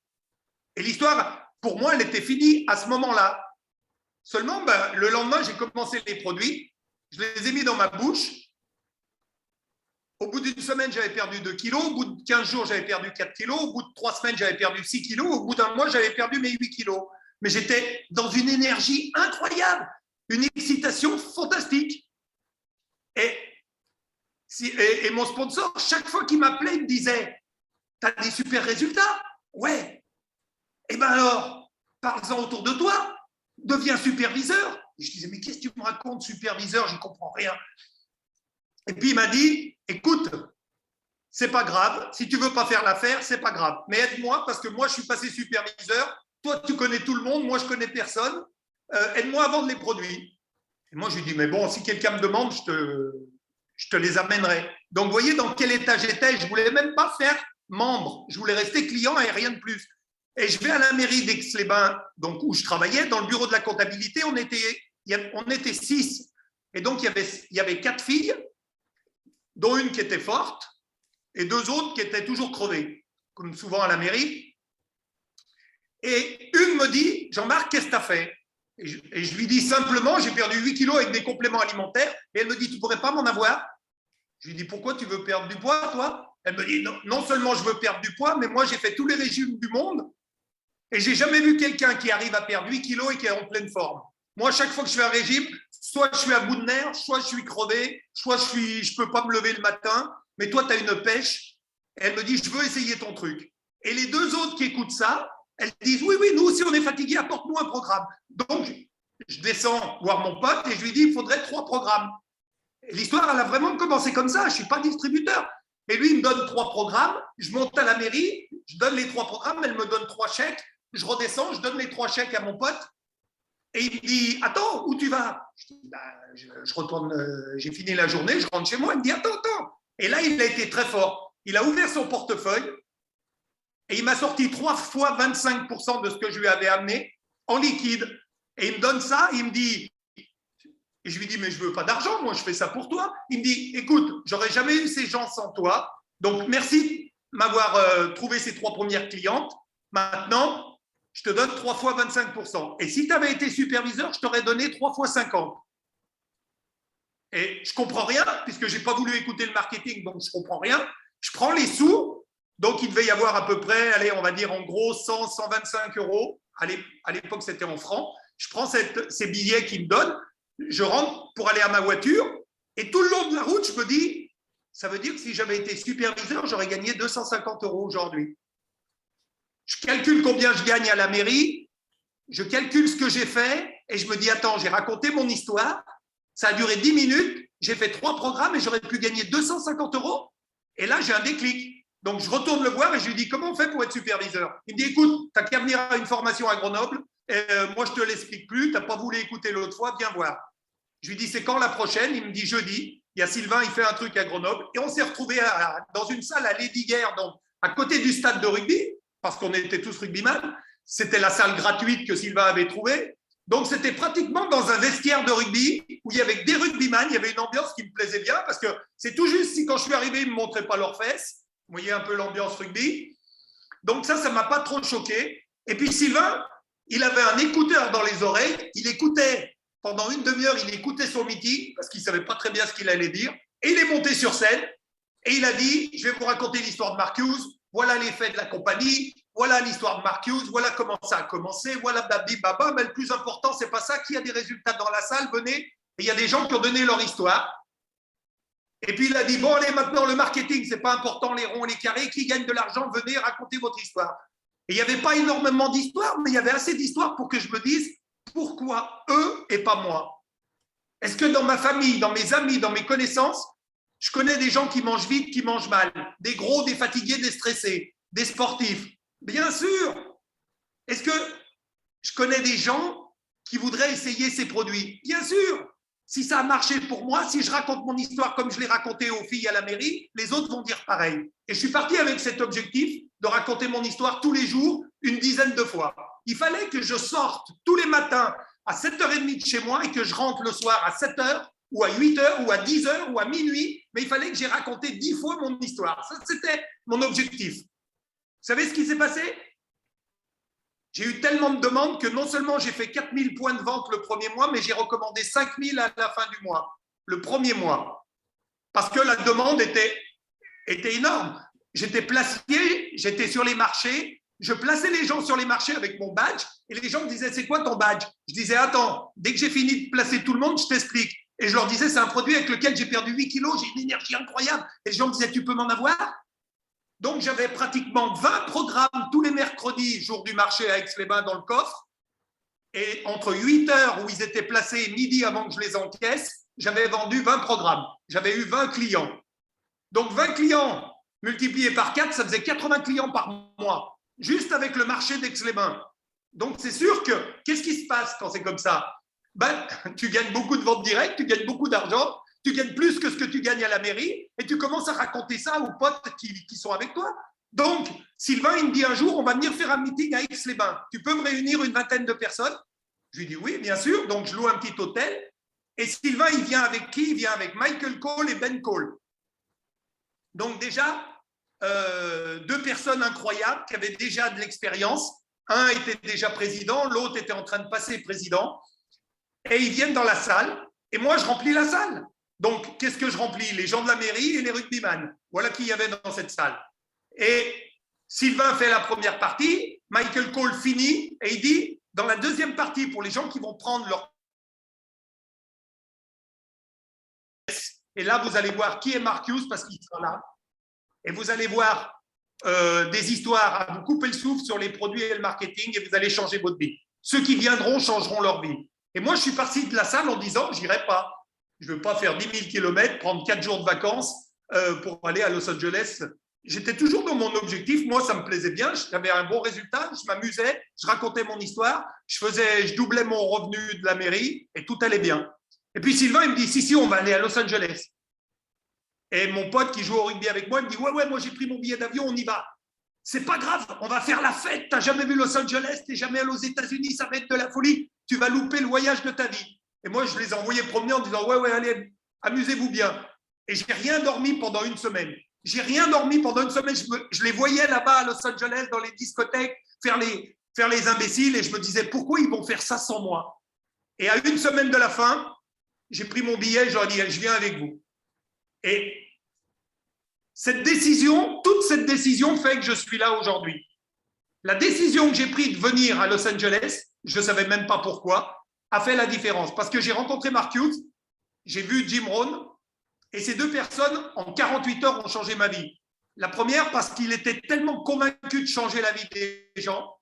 Et l'histoire, pour moi, elle était finie à ce moment-là. Seulement, le lendemain, j'ai commencé les produits. Je les ai mis dans ma bouche. Au bout d'une semaine, j'avais perdu 2 kilos. Au bout de 15 jours, j'avais perdu 4 kilos. Au bout de 3 semaines, j'avais perdu 6 kilos. Au bout d'un mois, j'avais perdu mes 8 kilos. Mais j'étais dans une énergie incroyable. Une excitation fantastique. Et mon sponsor, chaque fois qu'il m'appelait, il me disait, t'as des super résultats? Ouais. Eh bien alors, parle-en autour de toi, deviens superviseur. Et je disais, mais qu'est-ce que tu me racontes, superviseur? Je ne comprends rien. Et puis il m'a dit, écoute, c'est pas grave, si tu ne veux pas faire l'affaire, c'est pas grave. Mais aide-moi parce que moi, je suis passé superviseur. Toi, tu connais tout le monde, moi, je ne connais personne. Aide-moi à vendre les produits. Et moi, je lui dis, mais bon, si quelqu'un me demande, je te les amènerai. Donc, vous voyez dans quel état j'étais. Je ne voulais même pas faire membre. Je voulais rester client et rien de plus. Et je vais à la mairie d'Aix-les-Bains, donc où je travaillais, dans le bureau de la comptabilité. On était 6. Et donc, il y avait 4 filles, dont une qui était forte et 2 autres qui étaient toujours crevées, comme souvent à la mairie. Et une me dit, Jean-Marc, qu'est-ce que tu as fait? Et je lui dis simplement, j'ai perdu 8 kilos avec des compléments alimentaires. Et elle me dit, tu ne pourrais pas m'en avoir? Je lui dis, pourquoi tu veux perdre du poids, toi? Elle me dit, non seulement je veux perdre du poids, mais moi, j'ai fait tous les régimes du monde. Et je n'ai jamais vu quelqu'un qui arrive à perdre 8 kilos et qui est en pleine forme. Moi, chaque fois que je fais un régime, soit je suis à bout de nerfs, soit je suis crevé, soit je ne peux pas me lever le matin. Mais toi, tu as une pêche. Et elle me dit, je veux essayer ton truc. Et les 2 autres qui écoutent ça, elles disent, oui, nous aussi, on est fatigués, apporte-nous un programme. Donc, je descends voir mon pote et je lui dis, il faudrait 3 programmes. Et l'histoire, elle a vraiment commencé comme ça. Je ne suis pas distributeur. Et lui, il me donne 3 programmes. Je monte à la mairie, je donne les 3 programmes, elle me donne 3 chèques. Je redescends, je donne les 3 chèques à mon pote. Et il me dit, attends, où tu vas? Je dis, je retourne, j'ai fini la journée, je rentre chez moi. Il me dit, attends. Et là, il a été très fort. Il a ouvert son portefeuille. Et il m'a sorti 3 fois 25% de ce que je lui avais amené en liquide. Et il me donne ça, il me dit, et je lui dis, mais je ne veux pas d'argent, moi je fais ça pour toi. Il me dit, écoute, j'aurais jamais eu ces gens sans toi, donc merci de m'avoir trouvé ces 3 premières clientes. Maintenant, je te donne 3 fois 25%. Et si tu avais été superviseur, je t'aurais donné 3 fois 50. Et je ne comprends rien, puisque je n'ai pas voulu écouter le marketing, donc je ne comprends rien. Je prends les sous, donc il devait y avoir à peu près, allez, on va dire en gros 100, 125 euros. À l'époque, c'était en francs. Je prends ces billets qu'il me donne, je rentre pour aller à ma voiture, et tout le long de la route, je me dis, ça veut dire que si j'avais été superviseur, j'aurais gagné 250 euros aujourd'hui. Je calcule combien je gagne à la mairie, je calcule ce que j'ai fait, et je me dis, attends, j'ai raconté mon histoire, ça a duré 10 minutes, j'ai fait 3 programmes et j'aurais pu gagner 250 euros. Et là, j'ai un déclic. Donc, je retourne le voir et je lui dis, comment on fait pour être superviseur? Il me dit, écoute, tu n'as qu'à venir à une formation à Grenoble. Moi, je ne te l'explique plus. Tu n'as pas voulu écouter l'autre fois, viens voir. Je lui dis, c'est quand la prochaine? Il me dit, jeudi. Il y a Sylvain, il fait un truc à Grenoble. Et on s'est retrouvés dans une salle à Lesdiguières, donc à côté du stade de rugby, parce qu'on était tous rugbyman. C'était la salle gratuite que Sylvain avait trouvée. Donc, c'était pratiquement dans un vestiaire de rugby où il y avait des rugbyman. Il y avait une ambiance qui me plaisait bien parce que c'est tout juste si quand je suis arrivé, ils ne me montraient pas leurs fesses. Vous voyez un peu l'ambiance rugby. Donc, ça ne m'a pas trop choqué. Et puis, Sylvain, il avait un écouteur dans les oreilles. Il écoutait pendant une demi-heure, il écoutait son meeting parce qu'il ne savait pas très bien ce qu'il allait dire. Et il est monté sur scène et il a dit, je vais vous raconter l'histoire de Mark Hughes. Voilà les faits de la compagnie. Voilà l'histoire de Mark Hughes, voilà comment ça a commencé, voilà babdi baba, mais le plus important, c'est pas ça, qu'il y a des résultats dans la salle, venez, et il y a des gens qui ont donné leur histoire. Et puis il a dit, bon allez, maintenant le marketing, c'est pas important, les ronds, les carrés, qui gagne de l'argent, venez raconter votre histoire. Et il n'y avait pas énormément d'histoires, mais il y avait assez d'histoires pour que je me dise, pourquoi eux et pas moi? Est-ce que dans ma famille, dans mes amis, dans mes connaissances, je connais des gens qui mangent vite, qui mangent mal, des gros, des fatigués, des stressés, des sportifs? Bien sûr. Est-ce que je connais des gens qui voudraient essayer ces produits? Bien sûr. Si ça a marché pour moi, si je raconte mon histoire comme je l'ai racontée aux filles à la mairie, les autres vont dire pareil. Et je suis parti avec cet objectif de raconter mon histoire tous les jours, une dizaine de fois. Il fallait que je sorte tous les matins à 7h30 de chez moi et que je rentre le soir à 7h ou à 8h ou à 10h ou à minuit. Mais il fallait que j'ai raconté 10 fois mon histoire. Ça, c'était mon objectif. Vous savez ce qui s'est passé? J'ai eu tellement de demandes que non seulement j'ai fait 4000 points de vente le premier mois, mais j'ai recommandé 5000 à la fin du mois, le premier mois. Parce que la demande était énorme. J'étais placé, j'étais sur les marchés, je plaçais les gens sur les marchés avec mon badge et les gens me disaient, c'est quoi ton badge? Je disais, attends, dès que j'ai fini de placer tout le monde, je t'explique. Et je leur disais, c'est un produit avec lequel j'ai perdu 8 kilos, j'ai une énergie incroyable. Et les gens me disaient, tu peux m'en avoir? Donc, j'avais pratiquement 20 programmes tous les mercredis, jour du marché à Aix-les-Bains dans le coffre. Et entre 8h où ils étaient placés et midi avant que je les encaisse, j'avais vendu 20 programmes. J'avais eu 20 clients. Donc, 20 clients multipliés par 4, ça faisait 80 clients par mois, juste avec le marché d'Aix-les-Bains. Donc, c'est sûr que, qu'est-ce qui se passe quand c'est comme ça? Tu gagnes beaucoup de ventes directes, tu gagnes beaucoup d'argent, tu gagnes plus que ce que tu gagnes à la mairie et tu commences à raconter ça aux potes qui sont avec toi. Donc, Sylvain, il me dit un jour, on va venir faire un meeting à Aix-les-Bains. Tu peux me réunir une vingtaine de personnes? Je lui dis oui, bien sûr. Donc, je loue un petit hôtel. Et Sylvain, il vient avec qui? Il vient avec Michael Cole et Ben Cole. Donc, déjà, 2 personnes incroyables qui avaient déjà de l'expérience. Un était déjà président, l'autre était en train de passer président. Et ils viennent dans la salle. Et moi, je remplis la salle. Donc, qu'est-ce que je remplis? Les gens de la mairie et les rugbyman. Voilà qui y avait dans cette salle. Et Sylvain fait la première partie, Michael Cole finit et il dit, dans la deuxième partie, pour les gens qui vont prendre leur... Et là, vous allez voir qui est Mark Hughes parce qu'il sera là. Et vous allez voir des histoires à vous couper le souffle sur les produits et le marketing et vous allez changer votre vie. Ceux qui viendront changeront leur vie. Et moi, je suis parti de la salle en disant, je n'irai pas. Je ne veux pas faire 10 000 kilomètres, prendre 4 jours de vacances pour aller à Los Angeles. J'étais toujours dans mon objectif. Moi, ça me plaisait bien. J'avais un bon résultat. Je m'amusais. Je racontais mon histoire. Je doublais mon revenu de la mairie et tout allait bien. Et puis Sylvain, il me dit, si, on va aller à Los Angeles. Et mon pote qui joue au rugby avec moi, il me dit, ouais, moi, j'ai pris mon billet d'avion, on y va. c'est pas grave, on va faire la fête. Tu n'as jamais vu Los Angeles, tu n'es jamais allé aux États-Unis, ça va être de la folie. Tu vas louper le voyage de ta vie. Et moi, je les ai envoyés promener en disant, ouais, allez, amusez-vous bien. Et je n'ai rien dormi pendant une semaine. J'ai rien dormi pendant une semaine. Je les voyais là-bas à Los Angeles, dans les discothèques, faire les imbéciles. Et je me disais, pourquoi ils vont faire ça sans moi? Et à une semaine de la fin, j'ai pris mon billet et je leur ai dit, je viens avec vous. Et toute cette décision fait que je suis là aujourd'hui. La décision que j'ai prise de venir à Los Angeles, je ne savais même pas pourquoi, a fait la différence. Parce que j'ai rencontré Mark Hughes, j'ai vu Jim Rohn, et ces deux personnes, en 48 heures, ont changé ma vie. La première, parce qu'il était tellement convaincu de changer la vie des gens,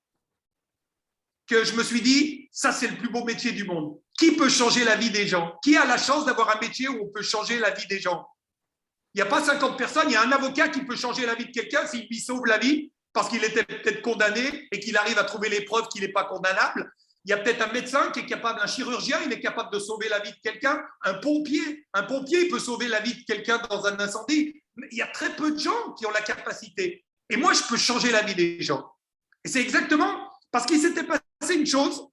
que je me suis dit, ça c'est le plus beau métier du monde. Qui peut changer la vie des gens? Qui a la chance d'avoir un métier où on peut changer la vie des gens? Il n'y a pas 50 personnes, il y a un avocat qui peut changer la vie de quelqu'un s'il lui sauve la vie parce qu'il était peut-être condamné et qu'il arrive à trouver les preuves qu'il n'est pas condamnable. Il y a peut-être un médecin qui est capable, un chirurgien, il est capable de sauver la vie de quelqu'un. Un pompier, il peut sauver la vie de quelqu'un dans un incendie. Mais il y a très peu de gens qui ont la capacité. Et moi, je peux changer la vie des gens. Et c'est exactement parce qu'il s'était passé une chose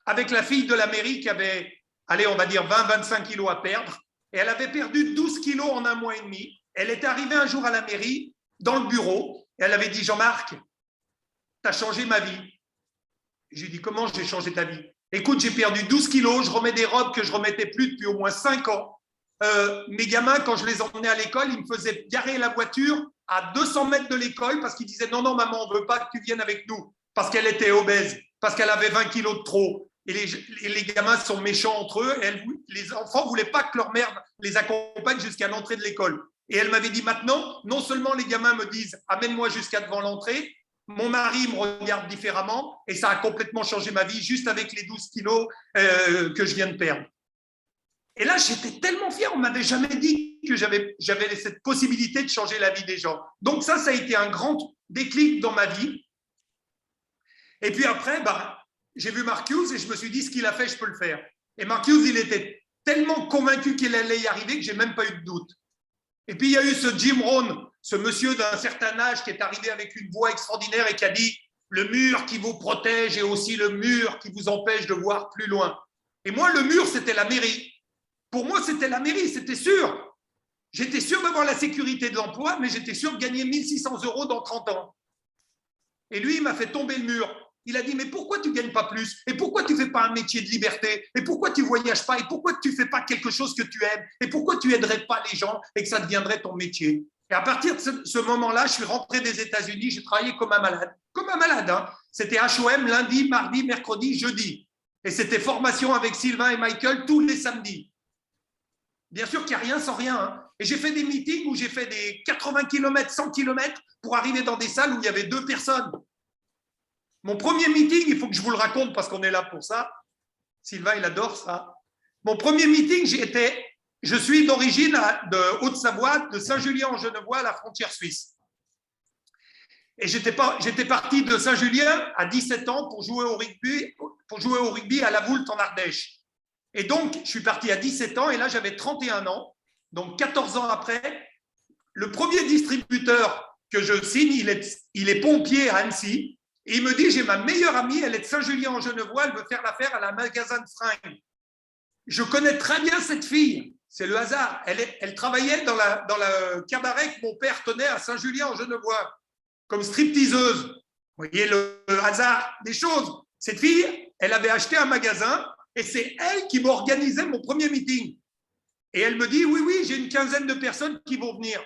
avec la fille de la mairie qui avait, allez, on va dire 20-25 kilos à perdre. Et elle avait perdu 12 kilos en 1 mois et demi. Elle était arrivée un jour à la mairie, dans le bureau, et elle avait dit, Jean-Marc, tu as changé ma vie. Je lui ai dit, comment j'ai changé ta vie? Écoute, j'ai perdu 12 kilos, je remets des robes que je ne remettais plus depuis au moins 5 ans. Mes gamins, quand je les emmenais à l'école, ils me faisaient garer la voiture à 200 mètres de l'école parce qu'ils disaient, non, maman, on ne veut pas que tu viennes avec nous. Parce qu'elle était obèse, parce qu'elle avait 20 kilos de trop. Et les gamins sont méchants entre eux. Et les enfants ne voulaient pas que leur mère les accompagne jusqu'à l'entrée de l'école. Et elle m'avait dit maintenant, non seulement les gamins me disent « amène-moi jusqu'à devant l'entrée », mon mari me regarde différemment et ça a complètement changé ma vie juste avec les 12 kilos que je viens de perdre. Et là, j'étais tellement fier, on ne m'avait jamais dit que j'avais cette possibilité de changer la vie des gens. Donc ça a été un grand déclic dans ma vie. Et puis après, j'ai vu Mark Hughes et je me suis dit, ce qu'il a fait, je peux le faire. Et Mark Hughes, il était tellement convaincu qu'il allait y arriver que je n'ai même pas eu de doute. Et puis, il y a eu ce Jim Rohn, ce monsieur d'un certain âge qui est arrivé avec une voix extraordinaire et qui a dit « Le mur qui vous protège est aussi le mur qui vous empêche de voir plus loin. » Et moi, le mur, c'était la mairie. Pour moi, c'était la mairie, c'était sûr. J'étais sûr d'avoir la sécurité de l'emploi, mais j'étais sûr de gagner 1 600 € dans 30 ans. Et lui, il m'a fait tomber le mur. Il a dit, mais pourquoi tu ne gagnes pas plus? Et pourquoi tu ne fais pas un métier de liberté? Et pourquoi tu ne voyages pas? Et pourquoi tu ne fais pas quelque chose que tu aimes? Et pourquoi tu n'aiderais pas les gens et que ça deviendrait ton métier? Et à partir de ce moment-là, je suis rentré des États-Unis, j'ai travaillé comme un malade. Comme un malade, hein. C'était HOM lundi, mardi, mercredi, jeudi. Et c'était formation avec Sylvain et Michael tous les samedis. Bien sûr qu'il n'y a rien sans rien. Hein. Et j'ai fait des meetings où j'ai fait des 80 km, 100 km pour arriver dans des salles où il y avait 2 personnes. Mon premier meeting, il faut que je vous le raconte parce qu'on est là pour ça. Sylvain, il adore ça. Mon premier meeting, je suis d'origine de Haute-Savoie, de Saint-Julien-en-Genevois à la frontière suisse. Et j'étais parti de Saint-Julien à 17 ans pour jouer au rugby à la Voulte en Ardèche. Et donc, je suis parti à 17 ans et là, j'avais 31 ans. Donc, 14 ans après, le premier distributeur que je signe, il est pompier à Annecy. Et il me dit, j'ai ma meilleure amie, elle est de Saint-Julien-en-Genevois, elle veut faire l'affaire à la magasin de fringues. Je connais très bien cette fille, c'est le hasard. Elle travaillait dans le cabaret que mon père tenait à Saint-Julien-en-Genevois, comme stripteaseuse. Vous voyez le hasard des choses. Cette fille, elle avait acheté un magasin et c'est elle qui m'organisait mon premier meeting. Et elle me dit, oui, j'ai une quinzaine de personnes qui vont venir.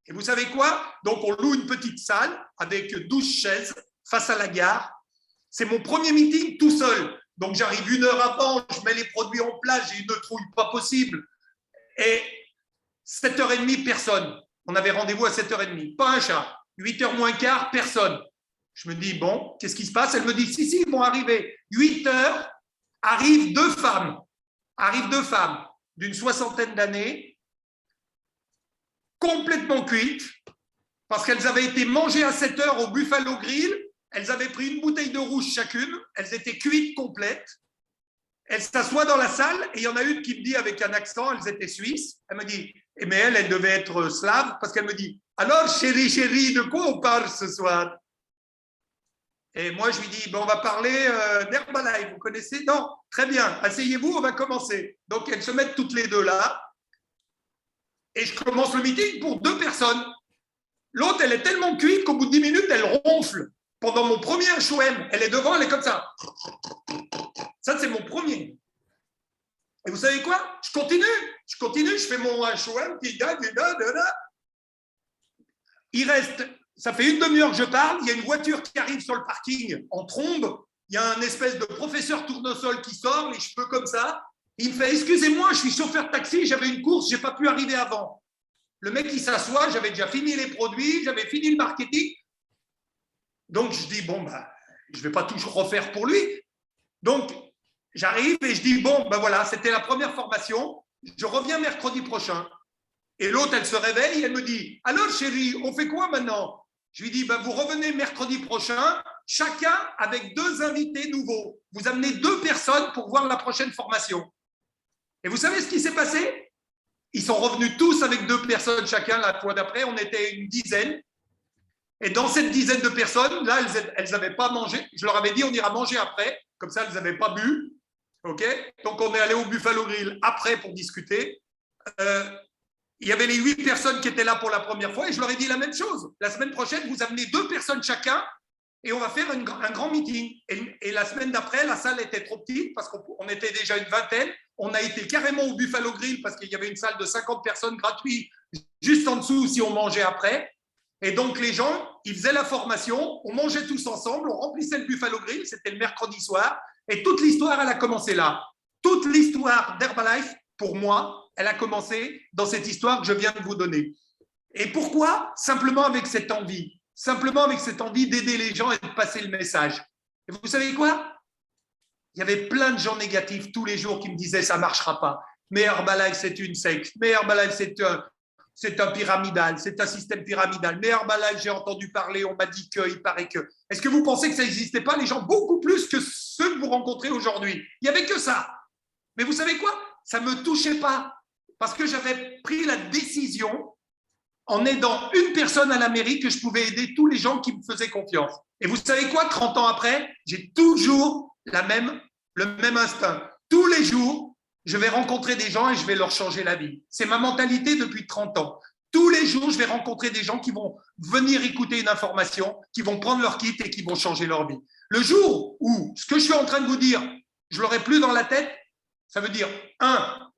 Et vous savez quoi? Donc, on loue une petite salle avec 12 chaises face à la gare. C'est mon premier meeting tout seul. Donc, j'arrive 1 heure avant, je mets les produits en place, j'ai une trouille pas possible. Et 7h30, personne. On avait rendez-vous à 7h30. Pas un chat. 8h moins quart, personne. Je me dis, bon, qu'est-ce qui se passe? Elle me dit, si, ils vont arriver. 8h, arrivent 2 femmes. Arrivent 2 femmes d'une 60aine d'années, complètement cuites, parce qu'elles avaient été mangées à 7h au Buffalo Grill. Elles avaient pris une bouteille de rouge chacune. Elles étaient cuites complètes. Elle s'assoit dans la salle et il y en a une qui me dit avec un accent, elles étaient suisses, elle me dit, mais elle devait être slave parce qu'elle me dit, alors chérie, de quoi on parle ce soir? Et moi, je lui dis, on va parler d'Herbalife, vous connaissez? Non, très bien, asseyez-vous, on va commencer. Donc, elles se mettent toutes les deux là et je commence le meeting pour 2 personnes. L'autre, elle est tellement cuite qu'au bout de 10 minutes, elle ronfle. Pendant mon premier HOM, elle est devant, elle est comme ça. Ça, c'est mon premier. Et vous savez quoi? Je continue, je fais mon HOM. Il reste, ça fait une demi-heure que je parle, il y a une voiture qui arrive sur le parking en trombe, il y a un espèce de professeur tournesol qui sort, les cheveux comme ça. Il me fait, excusez-moi, je suis chauffeur de taxi, j'avais une course, je n'ai pas pu arriver avant. Le mec, il s'assoit, j'avais déjà fini les produits, j'avais fini le marketing. Donc, je dis, je ne vais pas tout refaire pour lui. Donc, j'arrive et je dis, voilà, c'était la première formation. Je reviens mercredi prochain. Et l'autre, elle se réveille et elle me dit, alors chérie, on fait quoi maintenant? Je lui dis, vous revenez mercredi prochain, chacun avec 2 invités nouveaux. Vous amenez 2 personnes pour voir la prochaine formation. Et vous savez ce qui s'est passé? Ils sont revenus tous avec 2 personnes chacun. La fois d'après, on était une dizaine. Et dans cette dizaine de personnes, là, elles n'avaient pas mangé. Je leur avais dit, on ira manger après. Comme ça, elles n'avaient pas bu. OK? Donc, on est allé au Buffalo Grill après pour discuter. Il y avait les 8 personnes qui étaient là pour la première fois et je leur ai dit la même chose. La semaine prochaine, vous amenez 2 personnes chacun et on va faire un grand meeting. Et la semaine d'après, la salle était trop petite parce qu'on était déjà une vingtaine. On a été carrément au Buffalo Grill parce qu'il y avait une salle de 50 personnes gratuite juste en dessous si on mangeait après. Et donc, les gens, ils faisaient la formation, on mangeait tous ensemble, on remplissait le Buffalo Grill, c'était le mercredi soir. Et toute l'histoire, elle a commencé là. Toute l'histoire d'Herbalife, pour moi, elle a commencé dans cette histoire que je viens de vous donner. Et pourquoi? Simplement avec cette envie d'aider les gens et de passer le message. Et vous savez quoi? Il y avait plein de gens négatifs tous les jours qui me disaient ça ne marchera pas. Mais Herbalife, c'est une secte. Mais Herbalife, c'est un pyramidal, c'est un système pyramidal. Mais Herbalife, j'ai entendu parler, on m'a dit que, il paraît que. Est-ce que vous pensez que ça n'existait pas, les gens, beaucoup plus que ceux que vous rencontrez aujourd'hui? Il n'y avait que ça. Mais vous savez quoi? Ça ne me touchait pas parce que j'avais pris la décision en aidant une personne à la mairie que je pouvais aider tous les gens qui me faisaient confiance. Et vous savez quoi? 30 ans après, j'ai toujours le même instinct. Tous les jours, je vais rencontrer des gens et je vais leur changer la vie. C'est ma mentalité depuis 30 ans. Tous les jours, je vais rencontrer des gens qui vont venir écouter une information, qui vont prendre leur kit et qui vont changer leur vie. Le jour où ce que je suis en train de vous dire, je ne l'aurai plus dans la tête, ça veut dire,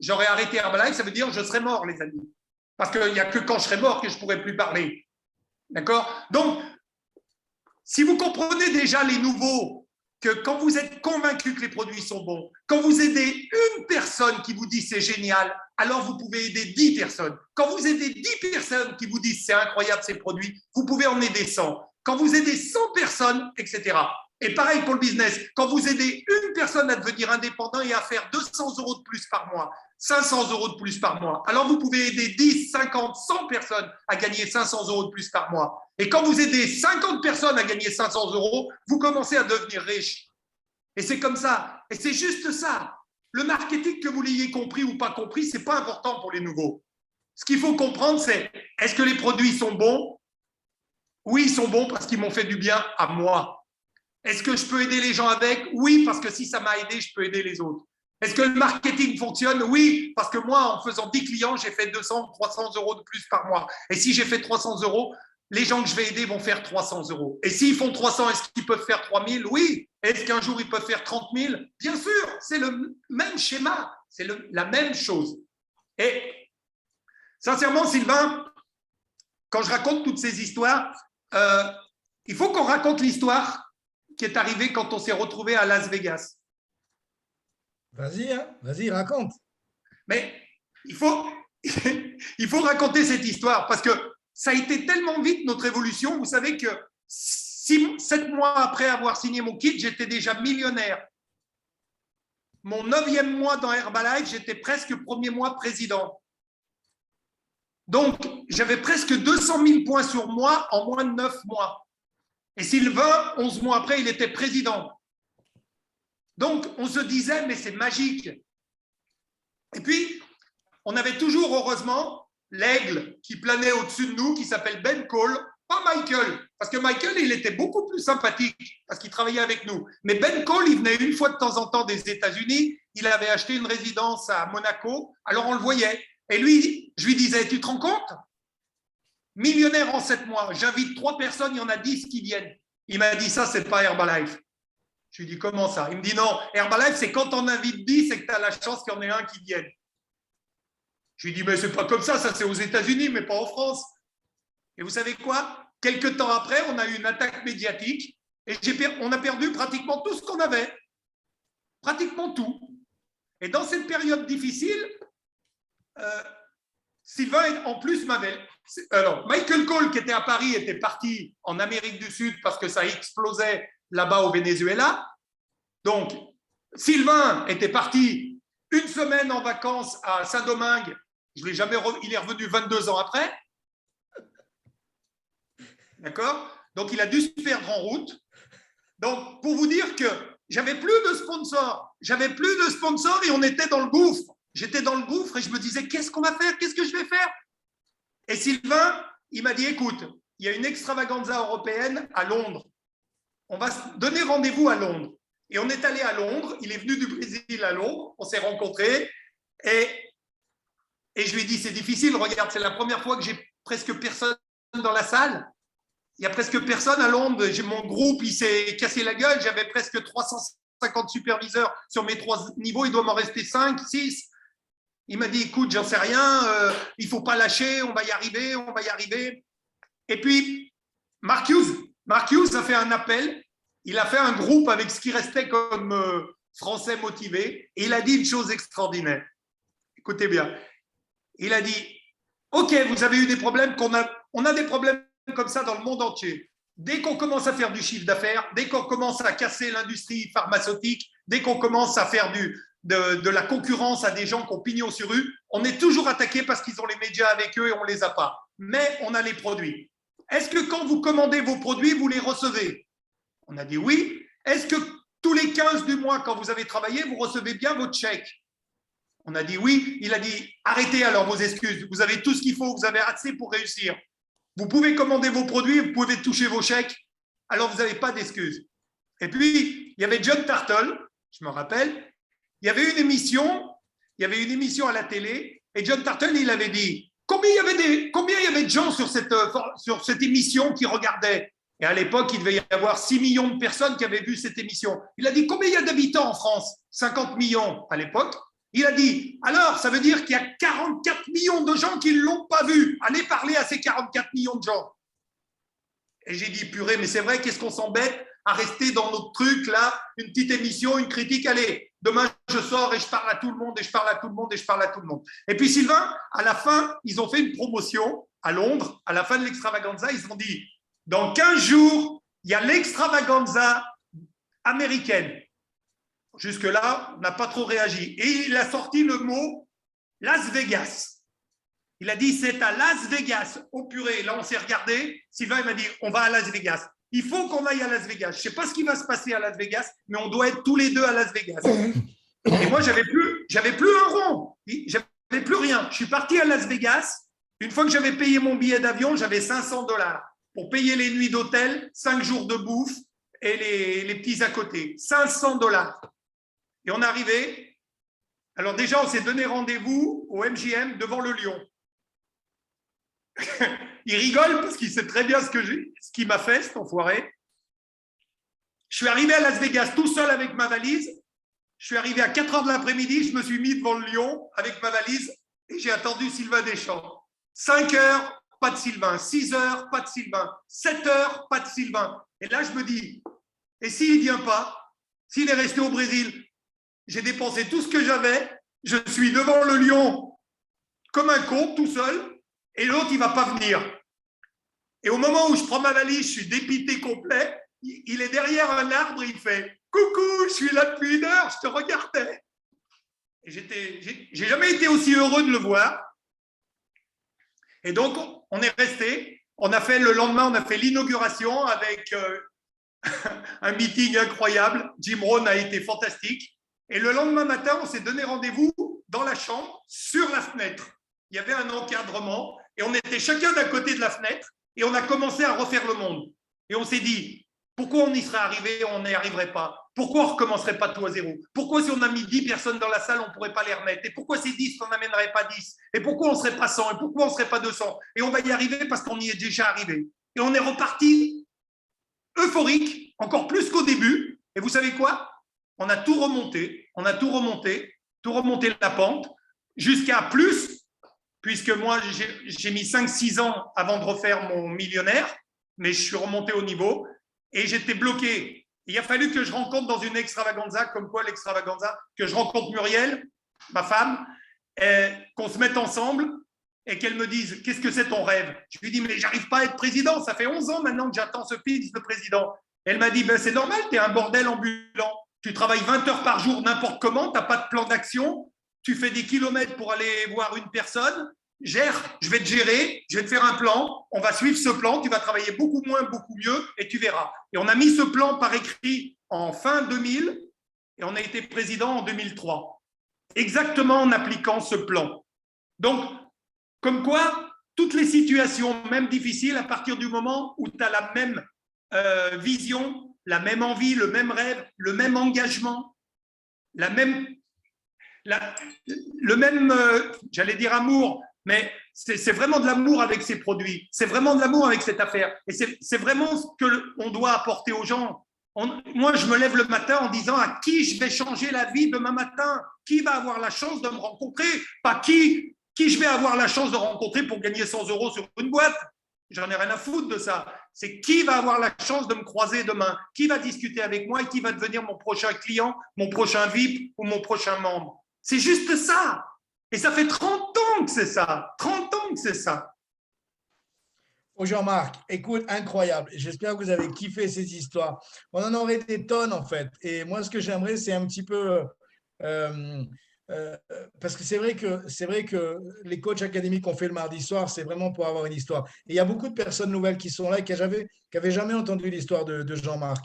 j'aurais arrêté Herbalife, ça veut dire je serais mort, les amis. Parce qu'il n'y a que quand je serai mort que je ne pourrai plus parler. D'accord? Donc, si vous comprenez déjà les nouveaux, que quand vous êtes convaincu que les produits sont bons, quand vous aidez une personne qui vous dit c'est génial, alors vous pouvez aider 10 personnes. Quand vous aidez 10 personnes qui vous disent c'est incroyable ces produits, vous pouvez en aider 100. Quand vous aidez 100 personnes, etc. Et pareil pour le business, quand vous aidez une personne à devenir indépendant et à faire 200 € de plus par mois, 500 € de plus par mois, alors vous pouvez aider 10, 50, 100 personnes à gagner 500 € de plus par mois. Et quand vous aidez 50 personnes à gagner 500 €, vous commencez à devenir riche. Et c'est comme ça. Et c'est juste ça. Le marketing, que vous l'ayez compris ou pas compris, ce n'est pas important pour les nouveaux. Ce qu'il faut comprendre, c'est est-ce que les produits sont bons? Oui, ils sont bons parce qu'ils m'ont fait du bien à moi. Est-ce que je peux aider les gens avec? Oui, parce que si ça m'a aidé, je peux aider les autres. Est-ce que le marketing fonctionne? Oui, parce que moi, en faisant 10 clients, j'ai fait 200, 300 € de plus par mois. Et si j'ai fait 300 €, les gens que je vais aider vont faire 300 €. Et s'ils font 300, est-ce qu'ils peuvent faire 3000? Oui. Est-ce qu'un jour, ils peuvent faire 30 000? Bien sûr, c'est le même schéma. C'est la même chose. Et sincèrement, Sylvain, quand je raconte toutes ces histoires, il faut qu'on raconte l'histoire qui est arrivée quand on s'est retrouvé à Las Vegas. Vas-y, raconte. Mais il faut raconter cette histoire parce que ça a été tellement vite notre évolution. Vous savez que 7 mois après avoir signé mon kit, j'étais déjà millionnaire. Mon 9e mois dans Herbalife, j'étais presque premier mois président. Donc, j'avais presque 200 000 points sur moi en moins de 9 mois. Et Sylvain, 11 mois après, il était président. Donc, on se disait, mais c'est magique. Et puis, on avait toujours, heureusement, l'aigle qui planait au-dessus de nous, qui s'appelle Ben Cole, pas Michael, parce que Michael, il était beaucoup plus sympathique, parce qu'il travaillait avec nous. Mais Ben Cole, il venait une fois de temps en temps des États-Unis, il avait acheté une résidence à Monaco, alors on le voyait. Et lui, je lui disais, tu te rends compte? Millionnaire en 7 mois, j'invite 3 personnes, il y en a 10 qui viennent. Il m'a dit, ça, c'est pas Herbalife. Je lui dis, comment ça? Il me dit, non, Herbalife, c'est quand on invite 10 et que tu as la chance qu'il y en ait un qui vienne. Je lui dis, mais c'est pas comme ça c'est aux États-Unis, mais pas en France. Et vous savez quoi? Quelques temps après, on a eu une attaque médiatique et on a perdu pratiquement tout ce qu'on avait. Pratiquement tout. Et dans cette période difficile, Sylvain, en plus, m'avait... Alors, Michael Cole, qui était à Paris, était parti en Amérique du Sud parce que ça explosait là-bas au Venezuela. Donc, Sylvain était parti une semaine en vacances à Saint-Domingue. Il est revenu 22 ans après. D'accord? Donc, il a dû se perdre en route. Donc, pour vous dire que j'avais plus de sponsors. J'avais plus de sponsors et on était dans le gouffre. J'étais dans le gouffre et je me disais, qu'est-ce qu'on va faire? Qu'est-ce que je vais faire? Et Sylvain, il m'a dit, écoute, il y a une extravaganza européenne à Londres. On va se donner rendez-vous à Londres. Et on est allé à Londres. Il est venu du Brésil à Londres. On s'est rencontrés. Et je lui ai dit, c'est difficile. Regarde, c'est la première fois que j'ai presque personne dans la salle. Il n'y a presque personne à Londres. Mon groupe, il s'est cassé la gueule. J'avais presque 350 superviseurs sur mes 3 niveaux. Il doit m'en rester 5, 6. Il m'a dit, écoute, j'en sais rien. Il ne faut pas lâcher. On va y arriver. On va y arriver. Et puis, Mark Hughes a fait un appel. Il a fait un groupe avec ce qui restait comme Français motivés. Et il a dit une chose extraordinaire. Écoutez bien. Il a dit, OK, vous avez eu des problèmes, on a des problèmes comme ça dans le monde entier. Dès qu'on commence à faire du chiffre d'affaires, dès qu'on commence à casser l'industrie pharmaceutique, dès qu'on commence à faire de la concurrence à des gens qui ont pignon sur rue, on est toujours attaqué parce qu'ils ont les médias avec eux et on ne les a pas. Mais on a les produits. Est-ce que quand vous commandez vos produits, vous les recevez? On a dit oui. Est-ce que tous les 15 du mois, quand vous avez travaillé, vous recevez bien votre chèque? On a dit oui. Il a dit, arrêtez alors vos excuses. Vous avez tout ce qu'il faut, vous avez assez pour réussir. Vous pouvez commander vos produits, vous pouvez toucher vos chèques, alors vous n'avez pas d'excuses. Et puis, il y avait John Turtle, je me rappelle, il y avait une émission à la télé, et John Turtle, il avait dit, combien il y avait de gens sur cette émission qui regardaient? Et à l'époque, il devait y avoir 6 millions de personnes qui avaient vu cette émission. Il a dit, combien il y a d'habitants en France? 50 millions à l'époque. Il a dit, alors, ça veut dire qu'il y a 44 millions de gens qui ne l'ont pas vu. Allez parler à ces 44 millions de gens. Et j'ai dit, purée, mais c'est vrai, qu'est-ce qu'on s'embête à rester dans notre truc, là, une petite émission, une critique, allez, demain, je sors et je parle à tout le monde, et je parle à tout le monde, et je parle à tout le monde. Et puis, Sylvain, à la fin, ils ont fait une promotion à Londres, à la fin de l'extravaganza, ils ont dit, dans 15 jours, il y a l'extravaganza américaine. Jusque-là, on n'a pas trop réagi. Et il a sorti le mot Las Vegas. Il a dit, c'est à Las Vegas. Oh purée, là on s'est regardé. Sylvain, il m'a dit, on va à Las Vegas. Il faut qu'on aille à Las Vegas. Je ne sais pas ce qui va se passer à Las Vegas, mais on doit être tous les deux à Las Vegas. Et moi, j'avais plus un rond. J'avais plus rien. Je suis parti à Las Vegas. Une fois que j'avais payé mon billet d'avion, j'avais $500 pour payer les nuits d'hôtel, 5 jours de bouffe et les petits à côté. $500. Et on est arrivé. Alors déjà, on s'est donné rendez-vous au MGM devant le Lion. Il rigole parce qu'il sait très bien ce qu'il m'a fait, cet enfoiré. Je suis arrivé à Las Vegas tout seul avec ma valise. Je suis arrivé à 4h de l'après-midi. Je me suis mis devant le Lion avec ma valise et j'ai attendu Sylvain Deschamps. 5h, pas de Sylvain. 6h, pas de Sylvain. 7h, pas de Sylvain. Et là, je me dis, et s'il ne vient pas, s'il est resté au Brésil? J'ai dépensé tout ce que j'avais. Je suis devant le Lion comme un con, tout seul. Et l'autre, il ne va pas venir. Et au moment où je prends ma valise, je suis dépité complet. Il est derrière un arbre et il fait « Coucou, je suis là depuis 1 heure, je te regardais. » Et j'ai jamais été aussi heureux de le voir. Et donc, on est resté. Le lendemain, on a fait l'inauguration avec un meeting incroyable. Jim Rohn a été fantastique. Et le lendemain matin, on s'est donné rendez-vous dans la chambre, sur la fenêtre. Il y avait un encadrement et on était chacun d'un côté de la fenêtre et on a commencé à refaire le monde. Et on s'est dit, pourquoi on y serait arrivé, on n'y arriverait pas? Pourquoi on ne recommencerait pas tout à zéro? Pourquoi si on a mis 10 personnes dans la salle, on ne pourrait pas les remettre? Et pourquoi ces 10, on n'amènerait pas 10? Et pourquoi on ne serait pas 100? Et pourquoi on ne serait pas 200? Et on va y arriver parce qu'on y est déjà arrivé. Et on est reparti euphorique, encore plus qu'au début. Et vous savez quoi? On a tout remonté, tout remonté la pente, jusqu'à plus, puisque moi, j'ai mis 5-6 ans avant de refaire mon millionnaire, mais je suis remonté au niveau et j'étais bloqué. Il a fallu que je rencontre dans une extravaganza, comme quoi l'extravaganza, que je rencontre Muriel, ma femme, qu'on se mette ensemble et qu'elle me dise, qu'est-ce que c'est ton rêve? Je lui dis, mais j'arrive pas à être président, ça fait 11 ans maintenant que j'attends ce pitch de président. Elle m'a dit, ben, c'est normal, tu es un bordel ambulant. Tu travailles 20 heures par jour n'importe comment, tu n'as pas de plan d'action, tu fais des kilomètres pour aller voir une personne, gère, je vais te gérer, je vais te faire un plan, on va suivre ce plan, tu vas travailler beaucoup moins, beaucoup mieux et tu verras. Et on a mis ce plan par écrit en fin 2000 et on a été président en 2003, exactement en appliquant ce plan. Donc, comme quoi, toutes les situations, même difficiles, à partir du moment où tu as la même vision, la même envie, le même rêve, le même engagement, le même, j'allais dire amour, mais c'est vraiment de l'amour avec ces produits, c'est vraiment de l'amour avec cette affaire. Et c'est vraiment ce qu'on doit apporter aux gens. Moi, je me lève le matin en disant à qui je vais changer la vie demain matin, qui va avoir la chance de me rencontrer, pas qui je vais avoir la chance de rencontrer pour gagner 100 € sur une boîte. J'en ai rien à foutre de ça. C'est qui va avoir la chance de me croiser demain, qui va discuter avec moi et qui va devenir mon prochain client, mon prochain VIP ou mon prochain membre. C'est juste ça. Et ça fait 30 ans que c'est ça. 30 ans que c'est ça. Oh Jean-Marc, écoute, incroyable. J'espère que vous avez kiffé ces histoires. On en aurait des tonnes en fait. Et moi, ce que j'aimerais, c'est un petit peu… parce que c'est vrai que les coachs académiques qu'on fait le mardi soir, c'est vraiment pour avoir une histoire. Et il y a beaucoup de personnes nouvelles qui sont là et qui n'avaient jamais entendu l'histoire de Jean-Marc.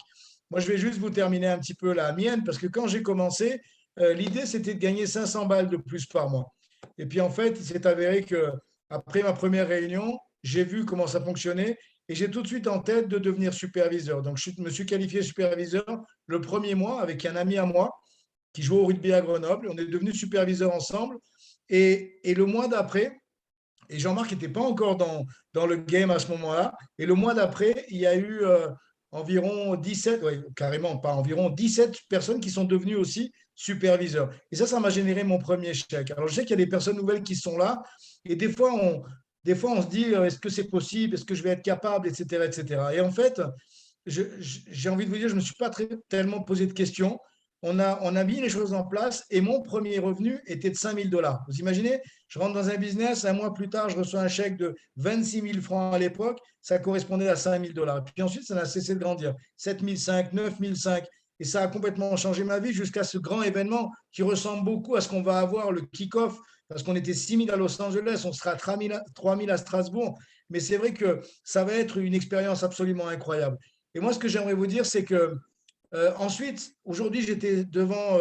Moi, je vais juste vous terminer un petit peu la mienne parce que quand j'ai commencé, l'idée, c'était de gagner 500 balles de plus par mois. Et puis, en fait, il s'est avéré qu'après ma première réunion, j'ai vu comment ça fonctionnait et j'ai tout de suite en tête de devenir superviseur. Donc, je me suis qualifié superviseur le premier mois avec un ami à moi qui jouait au rugby à Grenoble. On est devenus superviseurs ensemble. Et le mois d'après, et Jean-Marc n'était pas encore dans le game à ce moment-là, et le mois d'après, il y a eu environ 17, carrément pas environ 17 personnes qui sont devenues aussi superviseurs. Et ça m'a généré mon premier chèque. Alors, je sais qu'il y a des personnes nouvelles qui sont là, et des fois, on se dit, est-ce que c'est possible, est-ce que je vais être capable, etc., etc. Et en fait, j'ai envie de vous dire, je ne me suis pas tellement posé de questions. On a mis les choses en place et mon premier revenu était de 5 000 $. Vous imaginez, je rentre dans un business, un mois plus tard, je reçois un chèque de 26 000 francs à l'époque, ça correspondait à 5 000 $. Et puis ensuite, ça n'a cessé de grandir, 7 500, 9 500, et ça a complètement changé ma vie jusqu'à ce grand événement qui ressemble beaucoup à ce qu'on va avoir, le kick-off, parce qu'on était 6 000 à Los Angeles, on sera 3 000 à Strasbourg, mais c'est vrai que ça va être une expérience absolument incroyable. Et moi, ce que j'aimerais vous dire, c'est que ensuite, aujourd'hui, j'étais devant,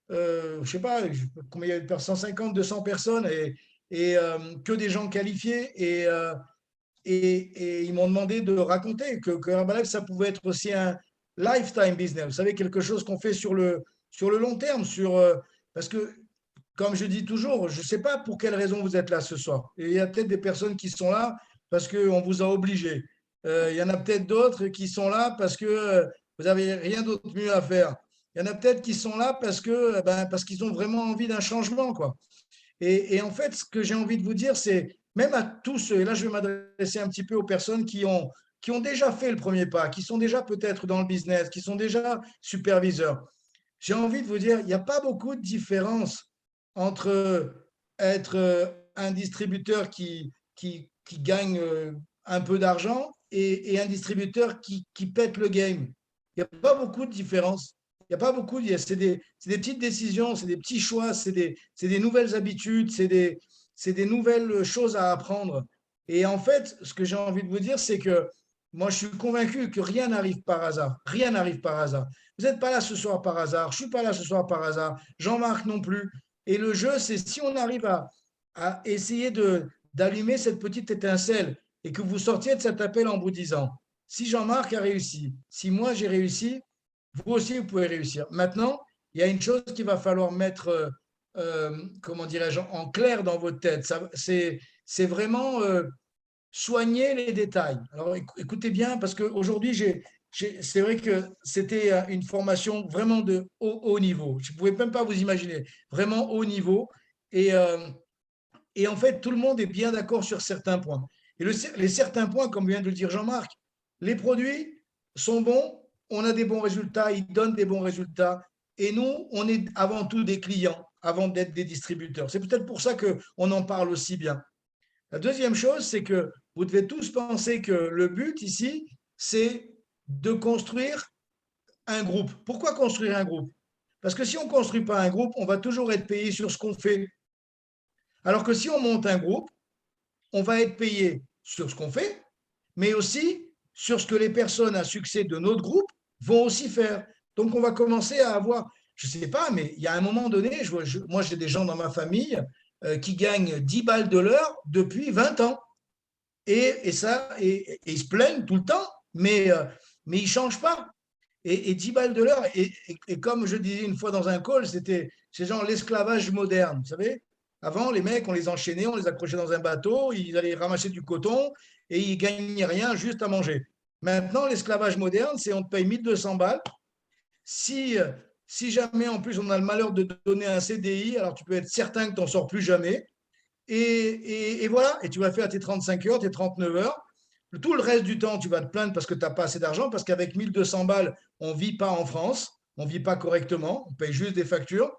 je ne sais pas, combien il y a 150, 200 personnes et que des gens qualifiés. Et ils m'ont demandé de raconter que Herbalife, ça pouvait être aussi un lifetime business. Vous savez, quelque chose qu'on fait sur le long terme. Parce que, comme je dis toujours, je ne sais pas pour quelle raison vous êtes là ce soir. Et il y a peut-être des personnes qui sont là parce qu'on vous a obligé. Il y en a peut-être d'autres qui sont là parce que… vous n'avez rien d'autre mieux à faire. Il y en a peut-être qui sont là parce qu'ils ont vraiment envie d'un changement, quoi. Et en fait, ce que j'ai envie de vous dire, c'est même à tous ceux, et là je vais m'adresser un petit peu aux personnes qui ont déjà fait le premier pas, qui sont déjà peut-être dans le business, qui sont déjà superviseurs. J'ai envie de vous dire, il n'y a pas beaucoup de différence entre être un distributeur qui gagne un peu d'argent et un distributeur qui pète le game. Il n'y a pas beaucoup de différence. Il n'y a pas beaucoup. C'est des petites décisions, c'est des petits choix, c'est des nouvelles habitudes, c'est des nouvelles choses à apprendre. Et en fait, ce que j'ai envie de vous dire, c'est que moi, je suis convaincu que rien n'arrive par hasard. Rien n'arrive par hasard. Vous n'êtes pas là ce soir par hasard. Je ne suis pas là ce soir par hasard. Jean-Marc non plus. Et le jeu, c'est si on arrive à essayer d'allumer cette petite étincelle et que vous sortiez de cet appel en vous disant, si Jean-Marc a réussi, si moi j'ai réussi, vous aussi, vous pouvez réussir. Maintenant, il y a une chose qu'il va falloir mettre, comment dirais-je, en clair dans votre tête. C'est vraiment soigner les détails. Alors, écoutez bien, parce qu'aujourd'hui, c'est vrai que c'était une formation vraiment de haut niveau. Je ne pouvais même pas vous imaginer, vraiment haut niveau. Et en fait, tout le monde est bien d'accord sur certains points. Et les certains points, comme vient de le dire Jean-Marc, les produits sont bons, on a des bons résultats, ils donnent des bons résultats. Et nous, on est avant tout des clients, avant d'être des distributeurs. C'est peut-être pour ça qu'on en parle aussi bien. La deuxième chose, c'est que vous devez tous penser que le but ici, c'est de construire un groupe. Pourquoi construire un groupe? Parce que si on ne construit pas un groupe, on va toujours être payé sur ce qu'on fait. Alors que si on monte un groupe, on va être payé sur ce qu'on fait, mais aussi sur ce que les personnes à succès de notre groupe vont aussi faire. Donc, on va commencer à avoir, je ne sais pas, mais il y a un moment donné, moi j'ai des gens dans ma famille qui gagnent 10 balles de l'heure depuis 20 ans. Et ils se plaignent tout le temps, mais ils ne changent pas. Et 10 balles de l'heure, et comme je disais une fois dans un call, c'est genre l'esclavage moderne, vous savez. Avant, les mecs, on les enchaînait, on les accrochait dans un bateau, ils allaient ramasser du coton et ils ne gagnaient rien juste à manger. Maintenant, l'esclavage moderne, c'est on te paye 1200 balles. Si jamais, en plus, on a le malheur de te donner un CDI, alors tu peux être certain que tu n'en sors plus jamais. Et voilà, et tu vas faire tes 35 heures, tes 39 heures. Tout le reste du temps, tu vas te plaindre parce que tu n'as pas assez d'argent, parce qu'avec 1200 balles, on ne vit pas en France, on ne vit pas correctement, on paye juste des factures.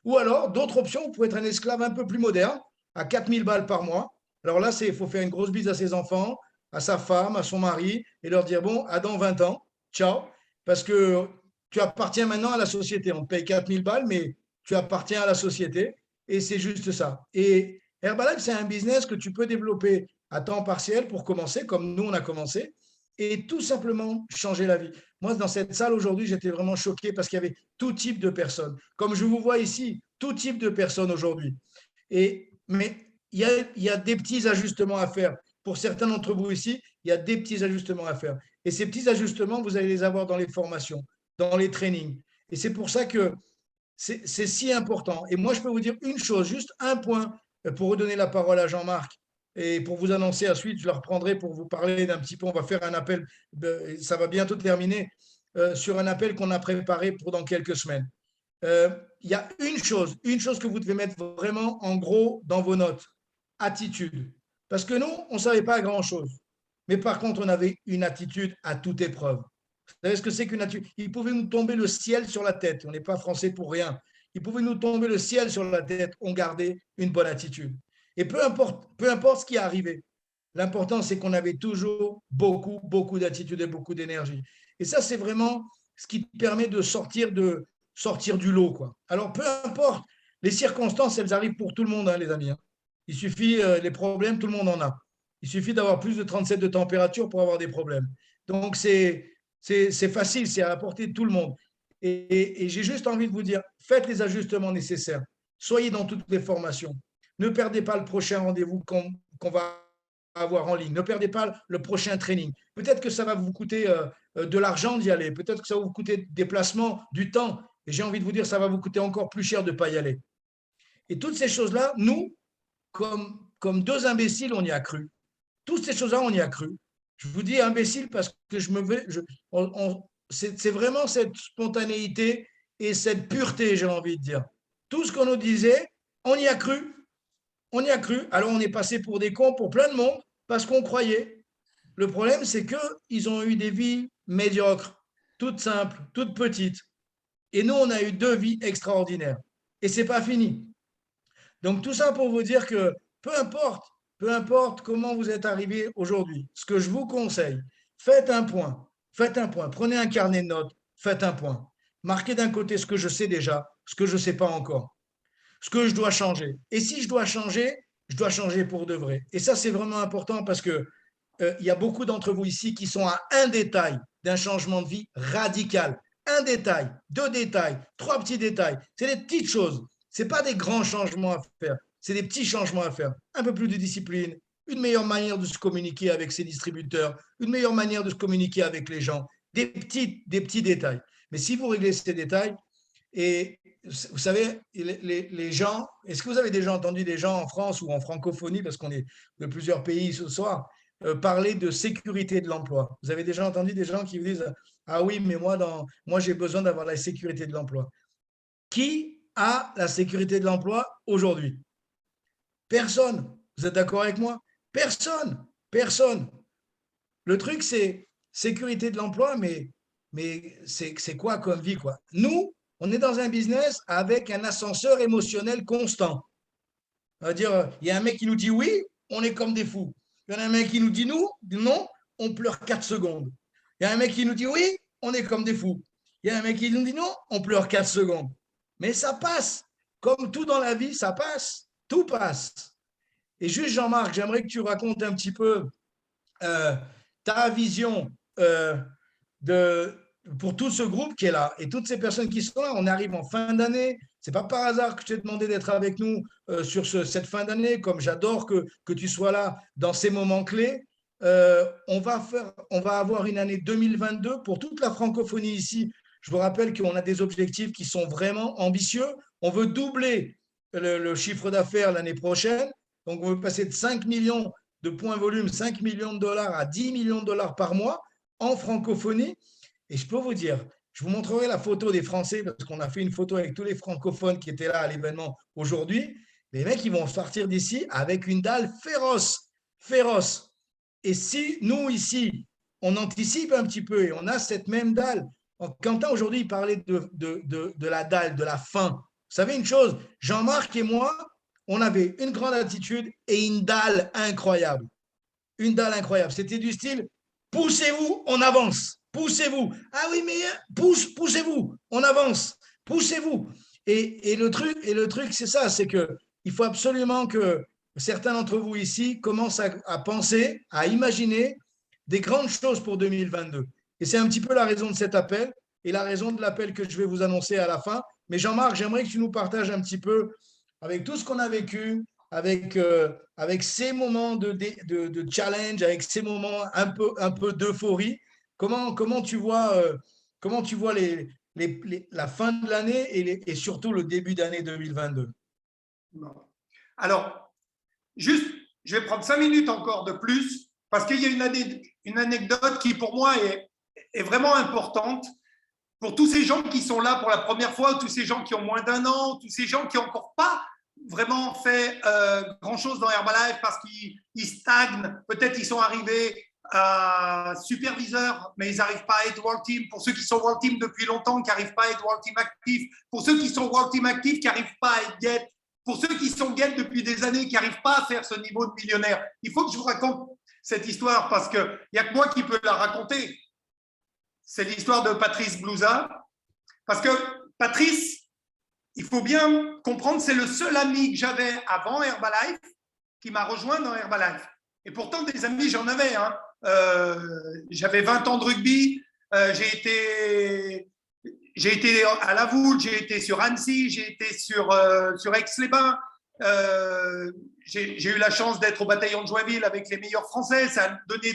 Ou alors, d'autres options, vous pouvez être un esclave un peu plus moderne, à 4000 balles par mois. Alors là, il faut faire une grosse bise à ses enfants, à sa femme, à son mari, et leur dire, bon, à dans 20 ans, ciao, parce que tu appartiens maintenant à la société. On te paye 4000 balles, mais tu appartiens à la société, et c'est juste ça. Et Herbalife, c'est un business que tu peux développer à temps partiel pour commencer, comme nous, on a commencé, et tout simplement changer la vie. Moi, dans cette salle aujourd'hui, j'étais vraiment choqué parce qu'il y avait tout type de personnes. Comme je vous vois ici, tout type de personnes aujourd'hui. Mais il y a des petits ajustements à faire. Pour certains d'entre vous ici, il y a des petits ajustements à faire. Et ces petits ajustements, vous allez les avoir dans les formations, dans les trainings. Et c'est pour ça que c'est si important. Et moi, je peux vous dire une chose, juste un point pour redonner la parole à Jean-Marc. Et pour vous annoncer ensuite, je le reprendrai pour vous parler d'un petit peu. On va faire un appel, ça va bientôt terminer, sur un appel qu'on a préparé pour dans quelques semaines. Il y a une chose que vous devez mettre vraiment en gros dans vos notes, attitude. Parce que nous, on ne savait pas grand-chose. Mais par contre, on avait une attitude à toute épreuve. Vous savez ce que c'est qu'une attitude? Il pouvait nous tomber le ciel sur la tête. On n'est pas français pour rien. Il pouvait nous tomber le ciel sur la tête. On gardait une bonne attitude. Et peu importe ce qui est arrivé, l'important, c'est qu'on avait toujours beaucoup d'attitude et beaucoup d'énergie. Et ça, c'est vraiment ce qui permet de sortir du lot, quoi. Alors, peu importe, les circonstances, elles arrivent pour tout le monde, hein, les amis. Hein. Il suffit, les problèmes, tout le monde en a. Il suffit d'avoir plus de 37 de température pour avoir des problèmes. Donc, c'est facile, c'est à la portée de tout le monde. Et j'ai juste envie de vous dire, faites les ajustements nécessaires. Soyez dans toutes les formations. Ne perdez pas le prochain rendez-vous qu'on va avoir en ligne. Ne perdez pas le prochain training. Peut-être que ça va vous coûter de l'argent d'y aller. Peut-être que ça va vous coûter des déplacements, du temps. Et j'ai envie de vous dire, ça va vous coûter encore plus cher de ne pas y aller. Et toutes ces choses-là, nous, comme deux imbéciles, on y a cru. Toutes ces choses-là, on y a cru. Je vous dis imbécile parce que c'est vraiment cette spontanéité et cette pureté, j'ai envie de dire. Tout ce qu'on nous disait, on y a cru. On y a cru. Alors, on est passé pour des cons pour plein de monde parce qu'on croyait. Le problème, c'est qu'ils ont eu des vies médiocres, toutes simples, toutes petites. Et nous, on a eu 2 vies extraordinaires. Et ce n'est pas fini. Donc, tout ça pour vous dire que peu importe comment vous êtes arrivé aujourd'hui, ce que je vous conseille, faites un point. Prenez un carnet de notes, faites un point. Marquez d'un côté ce que je sais déjà, ce que je ne sais pas encore. Ce que je dois changer. Et si je dois changer pour de vrai. Et ça, c'est vraiment important parce que il y a beaucoup d'entre vous ici qui sont à un détail d'un changement de vie radical. Un détail, 2 détails, 3 petits détails. C'est des petites choses. Ce n'est pas des grands changements à faire. C'est des petits changements à faire. Un peu plus de discipline, une meilleure manière de se communiquer avec ses distributeurs, une meilleure manière de se communiquer avec les gens. Des petits détails. Mais si vous réglez ces détails, et vous savez, les gens, est-ce que vous avez déjà entendu des gens en France ou en francophonie, parce qu'on est de plusieurs pays ce soir, parler de sécurité de l'emploi? Vous avez déjà entendu des gens qui vous disent « Ah oui, mais moi j'ai besoin d'avoir la sécurité de l'emploi ». Qui a la sécurité de l'emploi aujourd'hui? Personne. Vous êtes d'accord avec moi? Personne. Personne. Le truc, c'est sécurité de l'emploi, mais c'est quoi comme vie, quoi? Nous, on est dans un business avec un ascenseur émotionnel constant. C'est-à-dire, il y a un mec qui nous dit oui, on est comme des fous. Il y en a un mec qui nous dit non, on pleure 4 secondes. Il y a un mec qui nous dit oui, on est comme des fous. Il y a un mec qui nous dit non, on pleure 4 secondes. Mais ça passe. Comme tout dans la vie, ça passe. Tout passe. Et juste, Jean-Marc, j'aimerais que tu racontes un petit peu ta vision pour tout ce groupe qui est là et toutes ces personnes qui sont là. On arrive en fin d'année. Ce n'est pas par hasard que je t'ai demandé d'être avec nous sur cette fin d'année, comme j'adore que tu sois là dans ces moments clés. On va avoir une année 2022 pour toute la francophonie ici. Je vous rappelle qu'on a des objectifs qui sont vraiment ambitieux. On veut doubler le chiffre d'affaires l'année prochaine. Donc, on veut passer de 5 millions de points volume, 5 millions de dollars à 10 millions de dollars par mois en francophonie. Et je peux vous dire, je vous montrerai la photo des Français parce qu'on a fait une photo avec tous les francophones qui étaient là à l'événement aujourd'hui. Les mecs, ils vont sortir d'ici avec une dalle féroce, féroce. Et si nous, ici, on anticipe un petit peu et on a cette même dalle, Quentin, aujourd'hui, il parlait de la dalle, de la faim. Vous savez une chose, Jean-Marc et moi, on avait une grande attitude et une dalle incroyable. Une dalle incroyable. C'était du style, poussez-vous, on avance. Poussez-vous. Ah oui, mais poussez-vous, on avance. Poussez-vous. Et le truc, c'est ça, c'est qu'il faut absolument que certains d'entre vous ici commencent à penser, à imaginer des grandes choses pour 2022. Et c'est un petit peu la raison de cet appel et la raison de l'appel que je vais vous annoncer à la fin. Mais Jean-Marc, j'aimerais que tu nous partages un petit peu avec tout ce qu'on a vécu, avec ces moments de challenge, avec ces moments un peu d'euphorie. Comment tu vois la fin de l'année et surtout le début d'année 2022? Alors, juste, je vais prendre 5 minutes encore de plus parce qu'il y a une anecdote qui, pour moi, est vraiment importante pour tous ces gens qui sont là pour la première fois, tous ces gens qui ont moins d'1 an, tous ces gens qui n'ont encore pas vraiment fait grand-chose dans Herbalife parce qu'ils stagnent. Peut-être ils sont arrivés à superviseur, mais ils n'arrivent pas à être World Team. Pour ceux qui sont World Team depuis longtemps, qui n'arrivent pas à être World Team actif. Pour ceux qui sont World Team actif, qui n'arrivent pas à être Get. Pour ceux qui sont Get depuis des années, qui n'arrivent pas à faire ce niveau de millionnaire. Il faut que je vous raconte cette histoire parce qu'il n'y a que moi qui peux la raconter. C'est l'histoire de Patrice Blouza. Parce que Patrice, il faut bien comprendre, c'est le seul ami que j'avais avant Herbalife qui m'a rejoint dans Herbalife. Et pourtant, des amis, j'en avais. J'avais 20 ans de rugby. J'ai été à La Voulte, j'ai été sur Annecy, j'ai été sur Aix-les-Bains. J'ai eu la chance d'être au bataillon de Joinville avec les meilleurs Français. Ça a donné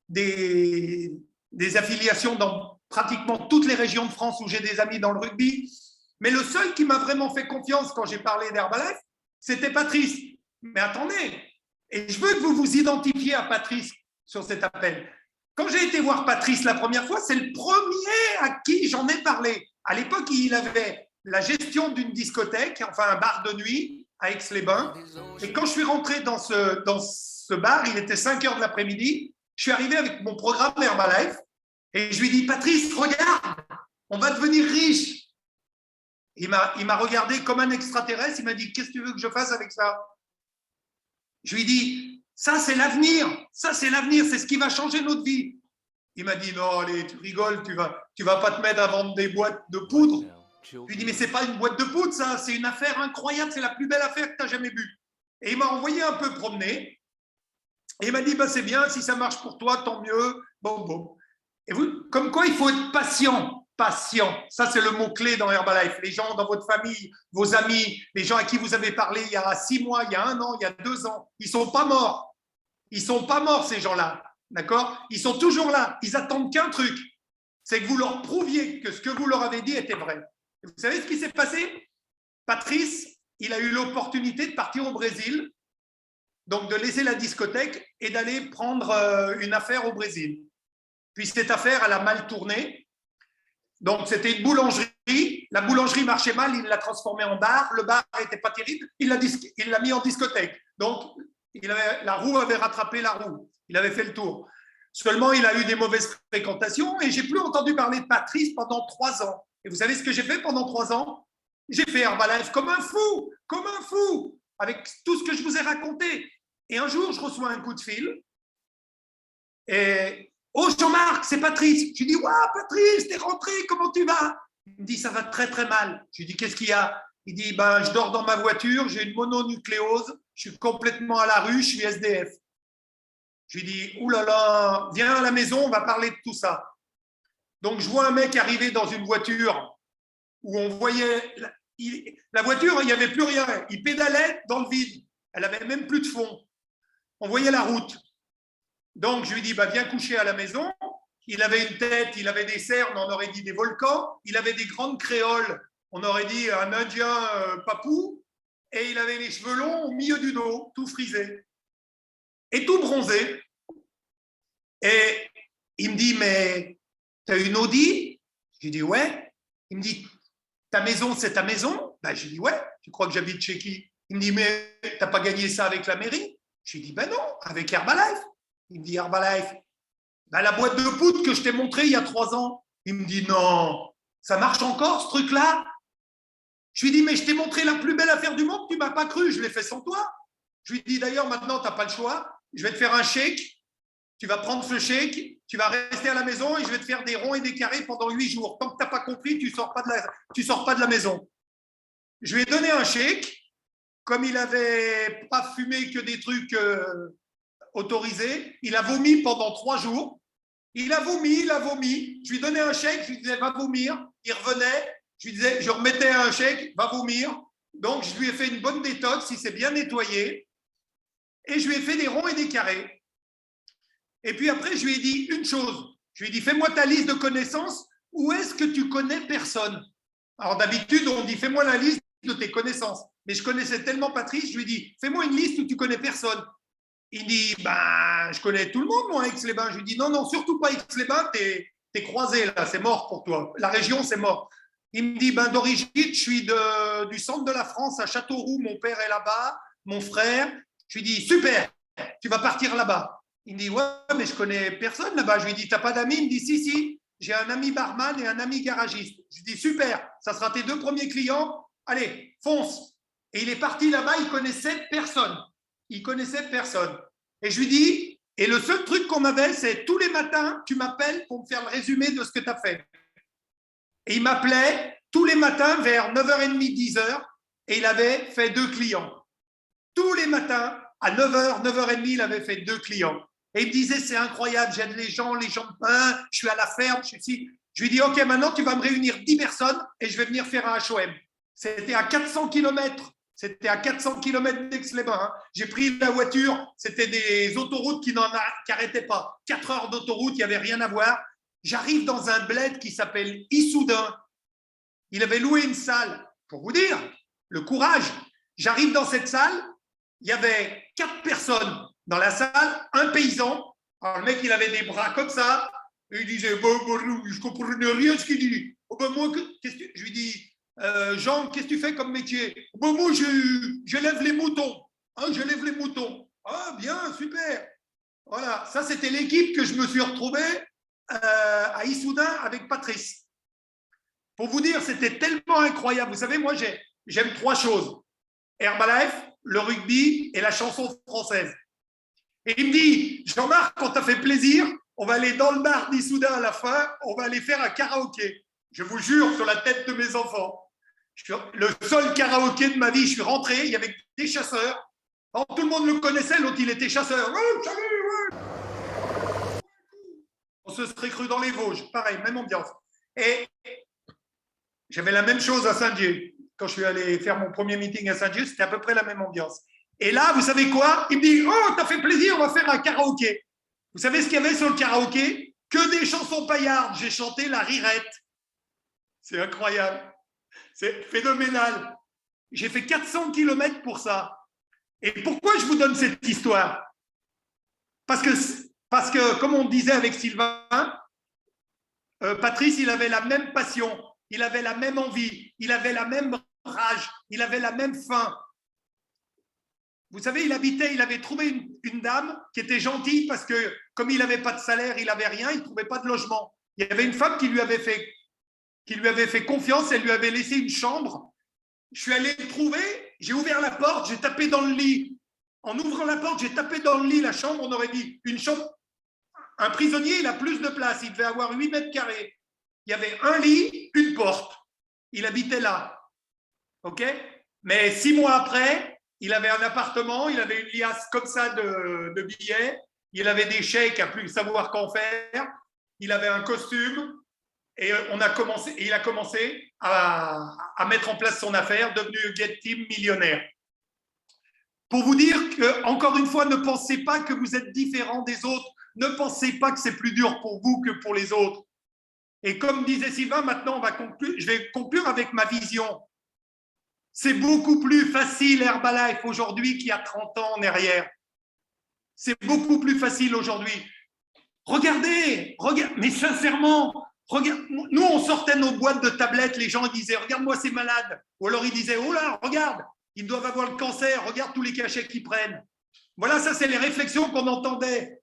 des affiliations dans pratiquement toutes les régions de France où j'ai des amis dans le rugby. Mais le seul qui m'a vraiment fait confiance quand j'ai parlé d'Herbalife, c'était Patrice. Mais attendez, et je veux que vous vous identifiez à Patrice sur cet appel. Quand j'ai été voir Patrice la première fois, c'est le premier à qui j'en ai parlé. À l'époque, il avait la gestion d'une discothèque, enfin un bar de nuit à Aix-les-Bains. Et quand je suis rentré dans ce bar, il était 5 heures de l'après-midi, je suis arrivé avec mon programme Herbalife et je lui ai dit « Patrice, regarde, on va devenir riche ». Il m'a regardé comme un extraterrestre, il m'a dit « Qu'est-ce que tu veux que je fasse avec ça ?» Je lui ai dit « Ça, c'est l'avenir, c'est ce qui va changer notre vie. » Il m'a dit « Non, allez, tu rigoles, tu vas pas te mettre à vendre des boîtes de poudre. » Je lui ai dit « Mais c'est pas une boîte de poudre, ça, c'est une affaire incroyable, c'est la plus belle affaire que tu as jamais vue. » Et il m'a envoyé un peu promener. Et il m'a dit, bah, c'est bien, si ça marche pour toi, tant mieux. Bon, bon. Et vous, comme quoi, il faut être patient. Patient. Ça, c'est le mot-clé dans Herbalife. Les gens dans votre famille, vos amis, les gens à qui vous avez parlé il y a 6 mois, il y a 1 an, il y a 2 ans, ils ne sont pas morts. Ils ne sont pas morts, ces gens-là. D'accord? Ils sont toujours là. Ils attendent qu'un truc. C'est que vous leur prouviez que ce que vous leur avez dit était vrai. Et vous savez ce qui s'est passé? Patrice, il a eu l'opportunité de partir au Brésil, donc de laisser la discothèque et d'aller prendre une affaire au Brésil. Puis cette affaire, elle a mal tourné. Donc c'était une boulangerie. La boulangerie marchait mal, il l'a transformée en bar. Le bar n'était pas terrible, il l'a mis en discothèque. Donc la roue avait rattrapé la roue. Il avait fait le tour. Seulement, il a eu des mauvaises fréquentations et j'ai plus entendu parler de Patrice pendant 3 ans. Et vous savez ce que j'ai fait pendant 3 ans? J'ai fait Herbalife comme un fou, avec tout ce que je vous ai raconté. Et un jour, je reçois un coup de fil. Et oh, Jean-Marc, c'est Patrice. Je lui dis, waouh, Patrice, t'es rentré, comment tu vas? Il me dit, ça va très, très mal. Je lui dis, qu'est-ce qu'il y a? Il dit, ben, je dors dans ma voiture, j'ai une mononucléose, je suis complètement à la rue, je suis SDF. Je lui dis, oulala, viens à la maison, on va parler de tout ça. Donc, je vois un mec arriver dans une voiture où on voyait la voiture, il n'y avait plus rien. Il pédalait dans le vide. Elle n'avait même plus de fond. On voyait la route. Donc, je lui dis, bah, viens coucher à la maison. Il avait une tête, il avait des cernes, on aurait dit des volcans. Il avait des grandes créoles, on aurait dit un Indien papou. Et il avait les cheveux longs au milieu du dos, tout frisé. Et tout bronzé. Et il me dit, mais tu as une Audi? Je lui dis, ouais. Il me dit, ta maison, c'est ta maison? Ben, je lui dis, ouais. Tu crois que j'habite chez qui? Il me dit, mais tu n'as pas gagné ça avec la mairie? Je lui dis, ben non, avec Herbalife. Il me dit, Herbalife, ben, la boîte de poudre que je t'ai montrée il y a 3 ans. Il me dit, non, ça marche encore ce truc-là? Je lui dis, mais je t'ai montré la plus belle affaire du monde, tu ne m'as pas cru, je l'ai fait sans toi. Je lui dis, d'ailleurs, maintenant, tu n'as pas le choix. Je vais te faire un chèque, tu vas prendre ce chèque, tu vas rester à la maison et je vais te faire des ronds et des carrés pendant 8 jours. Tant que tu n'as pas compris, tu ne sors pas de la maison. Je lui ai donné un chèque. Comme il n'avait pas fumé que des trucs autorisés, il a vomi pendant 3 jours. Il a vomi. Je lui donnais un chèque, je lui disais, va vomir. Il revenait, je lui disais, je remettais un chèque, va vomir. Donc, je lui ai fait une bonne détox, il s'est bien nettoyé. Et je lui ai fait des ronds et des carrés. Et puis après, je lui ai dit une chose. Je lui ai dit, fais-moi ta liste de connaissances. Où est-ce que tu connais personne? Alors d'habitude, on dit, fais-moi la liste de tes connaissances. Mais je connaissais tellement Patrice, je lui ai dit, fais-moi une liste où tu connais personne. Il dit, ben, je connais tout le monde, moi, à Aix-les-Bains. Je lui dis, non, non, surtout pas Aix-les-Bains, t'es croisé, là, c'est mort pour toi. La région, c'est mort. Il me dit, ben, d'origine, je suis du centre de la France, à Châteauroux, mon père est là-bas, mon frère. Je lui dis, super, tu vas partir là-bas. Il me dit, ouais, mais je connais personne là-bas. Je lui dis, t'as pas d'amis? Il me dit, si, j'ai un ami barman et un ami garagiste. Je lui dis, super, ça sera tes 2 premiers clients. Allez, fonce. Et il est parti là-bas, il connaissait personne. Et je lui dis, et le seul truc qu'on avait, c'est tous les matins, tu m'appelles pour me faire le résumé de ce que tu as fait. Et il m'appelait tous les matins vers 9h30, 10h, et il avait fait 2 clients. Tous les matins, à 9h, 9h30, il avait fait 2 clients. Et il me disait, c'est incroyable, j'aide les gens, je suis à la ferme, je suis ici. Je lui dis, OK, maintenant, tu vas me réunir 10 personnes et je vais venir faire un HOM. C'était à 400 km. C'était à 400 km d'Aix-les-Bains. Hein. J'ai pris la voiture, c'était des autoroutes qui n'arrêtaient pas. 4 heures d'autoroute, il n'y avait rien à voir. J'arrive dans un bled qui s'appelle Issoudun. Il avait loué une salle, pour vous dire, le courage. J'arrive dans cette salle, il y avait 4 personnes dans la salle, un paysan. Alors le mec, il avait des bras comme ça. Et il disait, bon, je ne comprenais rien ce qu'il dit. Oh, ben, moi, je lui dis, Jean, qu'est-ce que tu fais comme métier? Bon, moi, je lève les moutons. Hein, je lève les moutons. Ah, bien, super. Voilà, ça, c'était l'équipe que je me suis retrouvé à Issoudun avec Patrice. Pour vous dire, c'était tellement incroyable. Vous savez, moi, j'aime 3 choses. Herbalife, le rugby et la chanson française. Et il me dit, Jean-Marc, quand t'as fait plaisir, on va aller dans le bar d'Issoudun à la fin, on va aller faire un karaoké. Je vous jure, sur la tête de mes enfants. Le seul karaoké de ma vie, je suis rentré, il y avait des chasseurs. Alors, tout le monde le connaissait, l'autre, il était chasseur. Ouais, salut, ouais. On se serait cru dans les Vosges. Pareil, même ambiance. Et j'avais la même chose à Saint-Dié. Quand je suis allé faire mon premier meeting à Saint-Dié, c'était à peu près la même ambiance. Et là, vous savez quoi? Il me dit, oh, t'as fait plaisir, on va faire un karaoké. Vous savez ce qu'il y avait sur le karaoké? Que des chansons paillardes. J'ai chanté la rirette. C'est incroyable. C'est phénoménal. J'ai fait 400 km pour ça. Et pourquoi je vous donne cette histoire? Parce que, comme on disait avec Sylvain, Patrice, il avait la même passion, il avait la même envie, il avait la même rage, il avait la même faim. Vous savez, il avait trouvé une dame qui était gentille parce que, comme il n'avait pas de salaire, il n'avait rien, il ne trouvait pas de logement. Il y avait une femme qui lui avait fait confiance, elle lui avait laissé une chambre. Je suis allé le trouver, j'ai ouvert la porte, j'ai tapé dans le lit. En ouvrant la porte, j'ai tapé dans le lit, la chambre, on aurait dit une chambre. Un prisonnier, il a plus de place, il devait avoir 8 mètres carrés. Il y avait un lit, une porte. Il habitait là. OK? Mais 6 mois après, il avait un appartement, il avait une liasse comme ça de billets, il avait des chèques à plus savoir qu'en faire, il avait un costume, et il a commencé à mettre en place son affaire, devenu Get Team millionnaire. Pour vous dire que, encore une fois, ne pensez pas que vous êtes différent des autres, ne pensez pas que c'est plus dur pour vous que pour les autres. Et comme disait Sylvain, maintenant, je vais conclure avec ma vision. C'est beaucoup plus facile Herbalife aujourd'hui qu'il y a 30 ans en arrière. C'est beaucoup plus facile aujourd'hui. Regardez, mais sincèrement, nous, on sortait nos boîtes de tablettes, les gens disaient « Regarde-moi, c'est malade ». Ou alors ils disaient « Oh là, regarde, ils doivent avoir le cancer, regarde tous les cachets qu'ils prennent ». Voilà, ça, c'est les réflexions qu'on entendait.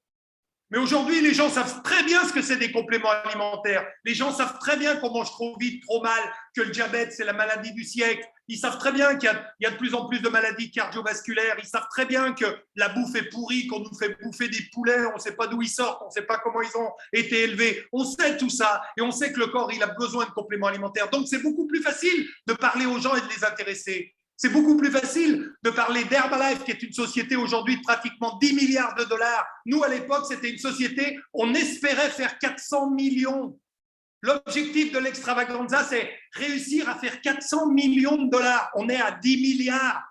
Mais aujourd'hui, les gens savent très bien ce que c'est des compléments alimentaires. Les gens savent très bien qu'on mange trop vite, trop mal, que le diabète, c'est la maladie du siècle. Ils savent très bien qu'il y a de plus en plus de maladies cardiovasculaires. Ils savent très bien que la bouffe est pourrie, qu'on nous fait bouffer des poulets, on ne sait pas d'où ils sortent, on ne sait pas comment ils ont été élevés. On sait tout ça et on sait que le corps, il a besoin de compléments alimentaires. Donc, c'est beaucoup plus facile de parler aux gens et de les intéresser. C'est beaucoup plus facile de parler d'Herbalife, qui est une société aujourd'hui de pratiquement 10 milliards de dollars. Nous, à l'époque, c'était une société, on espérait faire 400 millions. L'objectif de l'extravaganza, c'est réussir à faire 400 millions de dollars. On est à 10 milliards.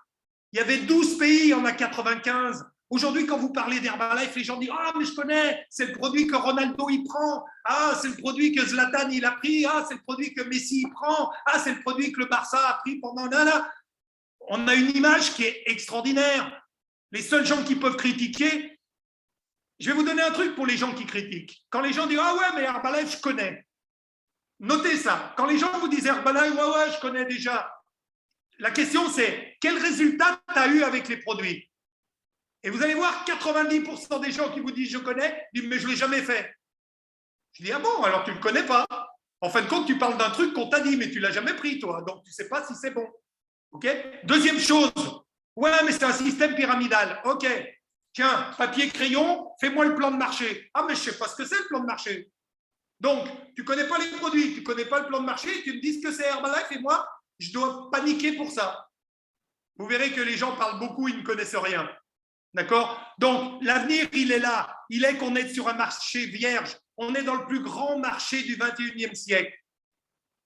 Il y avait 12 pays, on a 95. Aujourd'hui, quand vous parlez d'Herbalife, les gens disent « Ah, mais je connais, c'est le produit que Ronaldo il prend. Ah, c'est le produit que Zlatan il a pris. Ah, c'est le produit que Messi il prend. Ah, c'est le produit que le Barça a pris pendant… » On a une image qui est extraordinaire. Les seuls gens qui peuvent critiquer, je vais vous donner un truc pour les gens qui critiquent. Quand les gens disent « Ah ouais, mais Herbalife, je connais ». Notez ça. Quand les gens vous disent Herbalife, ouais, je connais déjà. La question, c'est quel résultat tu as eu avec les produits? Et vous allez voir, 90% des gens qui vous disent je connais, disent mais je ne l'ai jamais fait. Je dis ah bon, alors tu ne le connais pas. En fin de compte, tu parles d'un truc qu'on t'a dit, mais tu ne l'as jamais pris, toi. Donc, tu ne sais pas si c'est bon. OK? Deuxième chose, ouais, mais c'est un système pyramidal. OK, tiens, papier, crayon, fais-moi le plan de marché. Ah, mais je ne sais pas ce que c'est le plan de marché. Donc, tu ne connais pas les produits, tu ne connais pas le plan de marché, tu me dis que c'est Herbalife et moi, je dois paniquer pour ça. Vous verrez que les gens parlent beaucoup, ils ne connaissent rien. D'accord? Donc, l'avenir, il est là. Il est qu'on est sur un marché vierge. On est dans le plus grand marché du 21e siècle.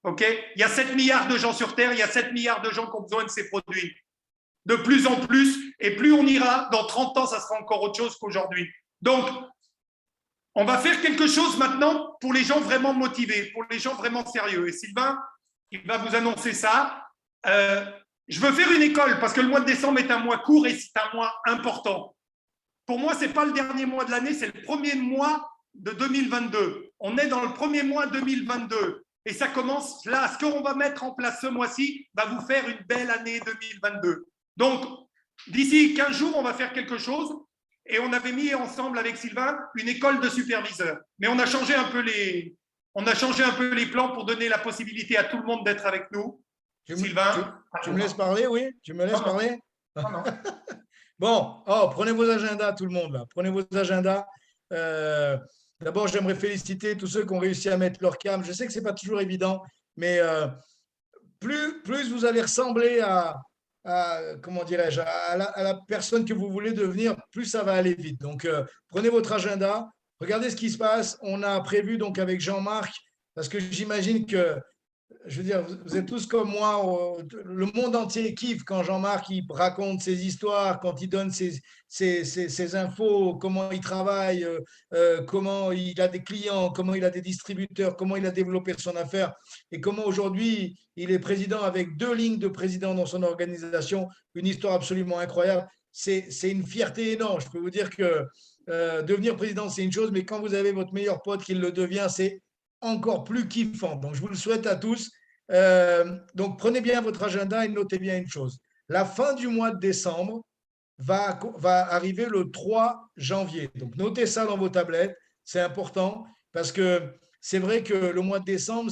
OK? Il y a 7 milliards de gens sur Terre, il y a 7 milliards de gens qui ont besoin de ces produits. De plus en plus, et plus on ira, dans 30 ans, ça sera encore autre chose qu'aujourd'hui. Donc, on va faire quelque chose maintenant pour les gens vraiment motivés, pour les gens vraiment sérieux. Et Sylvain, il va vous annoncer ça. Je veux faire une école parce que le mois de décembre est un mois court et c'est un mois important. Pour moi, ce n'est pas le dernier mois de l'année, c'est le premier mois de 2022. On est dans le premier mois 2022. Et ça commence là. Ce qu'on va mettre en place ce mois-ci va vous faire une belle année 2022. Donc, d'ici 15 jours, on va faire quelque chose. Et on avait mis ensemble avec Sylvain une école de superviseurs. Mais on a changé un peu les plans pour donner la possibilité à tout le monde d'être avec nous. Sylvain, tu me laisses parler, oui? Tu me laisses parler? Non. Bon, prenez vos agendas, tout le monde, là. Prenez vos agendas. D'abord, j'aimerais féliciter tous ceux qui ont réussi à mettre leur cam. Je sais que ce n'est pas toujours évident, mais plus vous allez ressembler à comment dirais-je, à la personne que vous voulez devenir, plus ça va aller vite. Donc, prenez votre agenda, regardez ce qui se passe. On a prévu donc avec Jean-Marc, parce que j'imagine que je veux dire, vous êtes tous comme moi, le monde entier kiffe quand Jean-Marc il raconte ses histoires, quand il donne ses infos, comment il travaille, comment il a des clients, comment il a des distributeurs, comment il a développé son affaire et comment aujourd'hui il est président avec 2 lignes de président dans son organisation, une histoire absolument incroyable. C'est une fierté énorme. Je peux vous dire que devenir président, c'est une chose, mais quand vous avez votre meilleur pote qui le devient, c'est encore plus kiffant. Donc, je vous le souhaite à tous. Donc, prenez bien votre agenda et notez bien une chose. La fin du mois de décembre va arriver le 3 janvier. Donc, notez ça dans vos tablettes. C'est important parce que c'est vrai que le mois de décembre,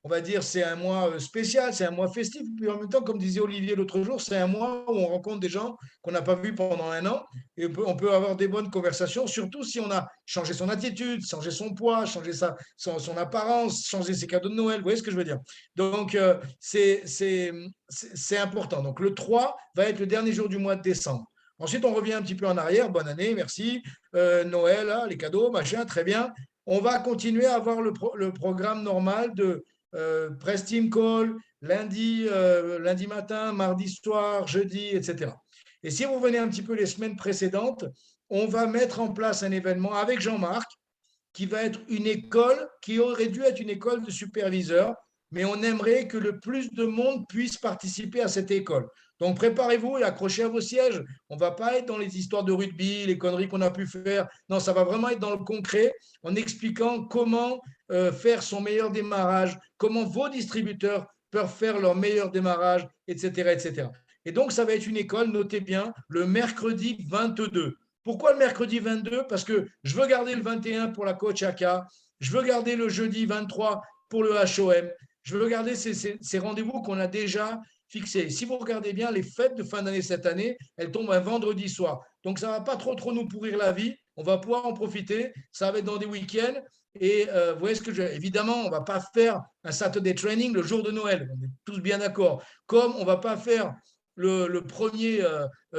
on va dire, c'est un mois spécial, c'est un mois festif. Puis en même temps, comme disait Olivier l'autre jour, c'est un mois où on rencontre des gens qu'on n'a pas vus pendant un an et on peut avoir des bonnes conversations, surtout si on a changé son attitude, changé son poids, changé son apparence, changé ses cadeaux de Noël. Vous voyez ce que je veux dire? Donc, c'est important. Donc, le 3 va être le dernier jour du mois de décembre. Ensuite, on revient un petit peu en arrière. Bonne année, merci. Noël, là, les cadeaux, machin, très bien. On va continuer à avoir le programme normal de press team call, lundi matin, mardi soir, jeudi, etc. Et si vous venez un petit peu les semaines précédentes, on va mettre en place un événement avec Jean-Marc qui va être une école qui aurait dû être une école de superviseurs, mais on aimerait que le plus de monde puisse participer à cette école. Donc, préparez-vous et accrochez à vos sièges. On ne va pas être dans les histoires de rugby, les conneries qu'on a pu faire. Non, ça va vraiment être dans le concret, en expliquant comment faire son meilleur démarrage, comment vos distributeurs peuvent faire leur meilleur démarrage, etc., etc. Et donc, ça va être une école, notez bien, le mercredi 22. Pourquoi le mercredi 22? Parce que je veux garder le 21 pour la coach AK, je veux garder le jeudi 23 pour le HOM, je veux garder ces rendez-vous qu'on a déjà fixés. Si vous regardez bien, les fêtes de fin d'année cette année, elles tombent un vendredi soir. Donc, ça ne va pas trop nous pourrir la vie. On va pouvoir en profiter. Ça va être dans des week-ends. Et vous voyez ce que je veux dire. Évidemment, on ne va pas faire un Saturday training le jour de Noël. On est tous bien d'accord. Comme on ne va pas faire le 1er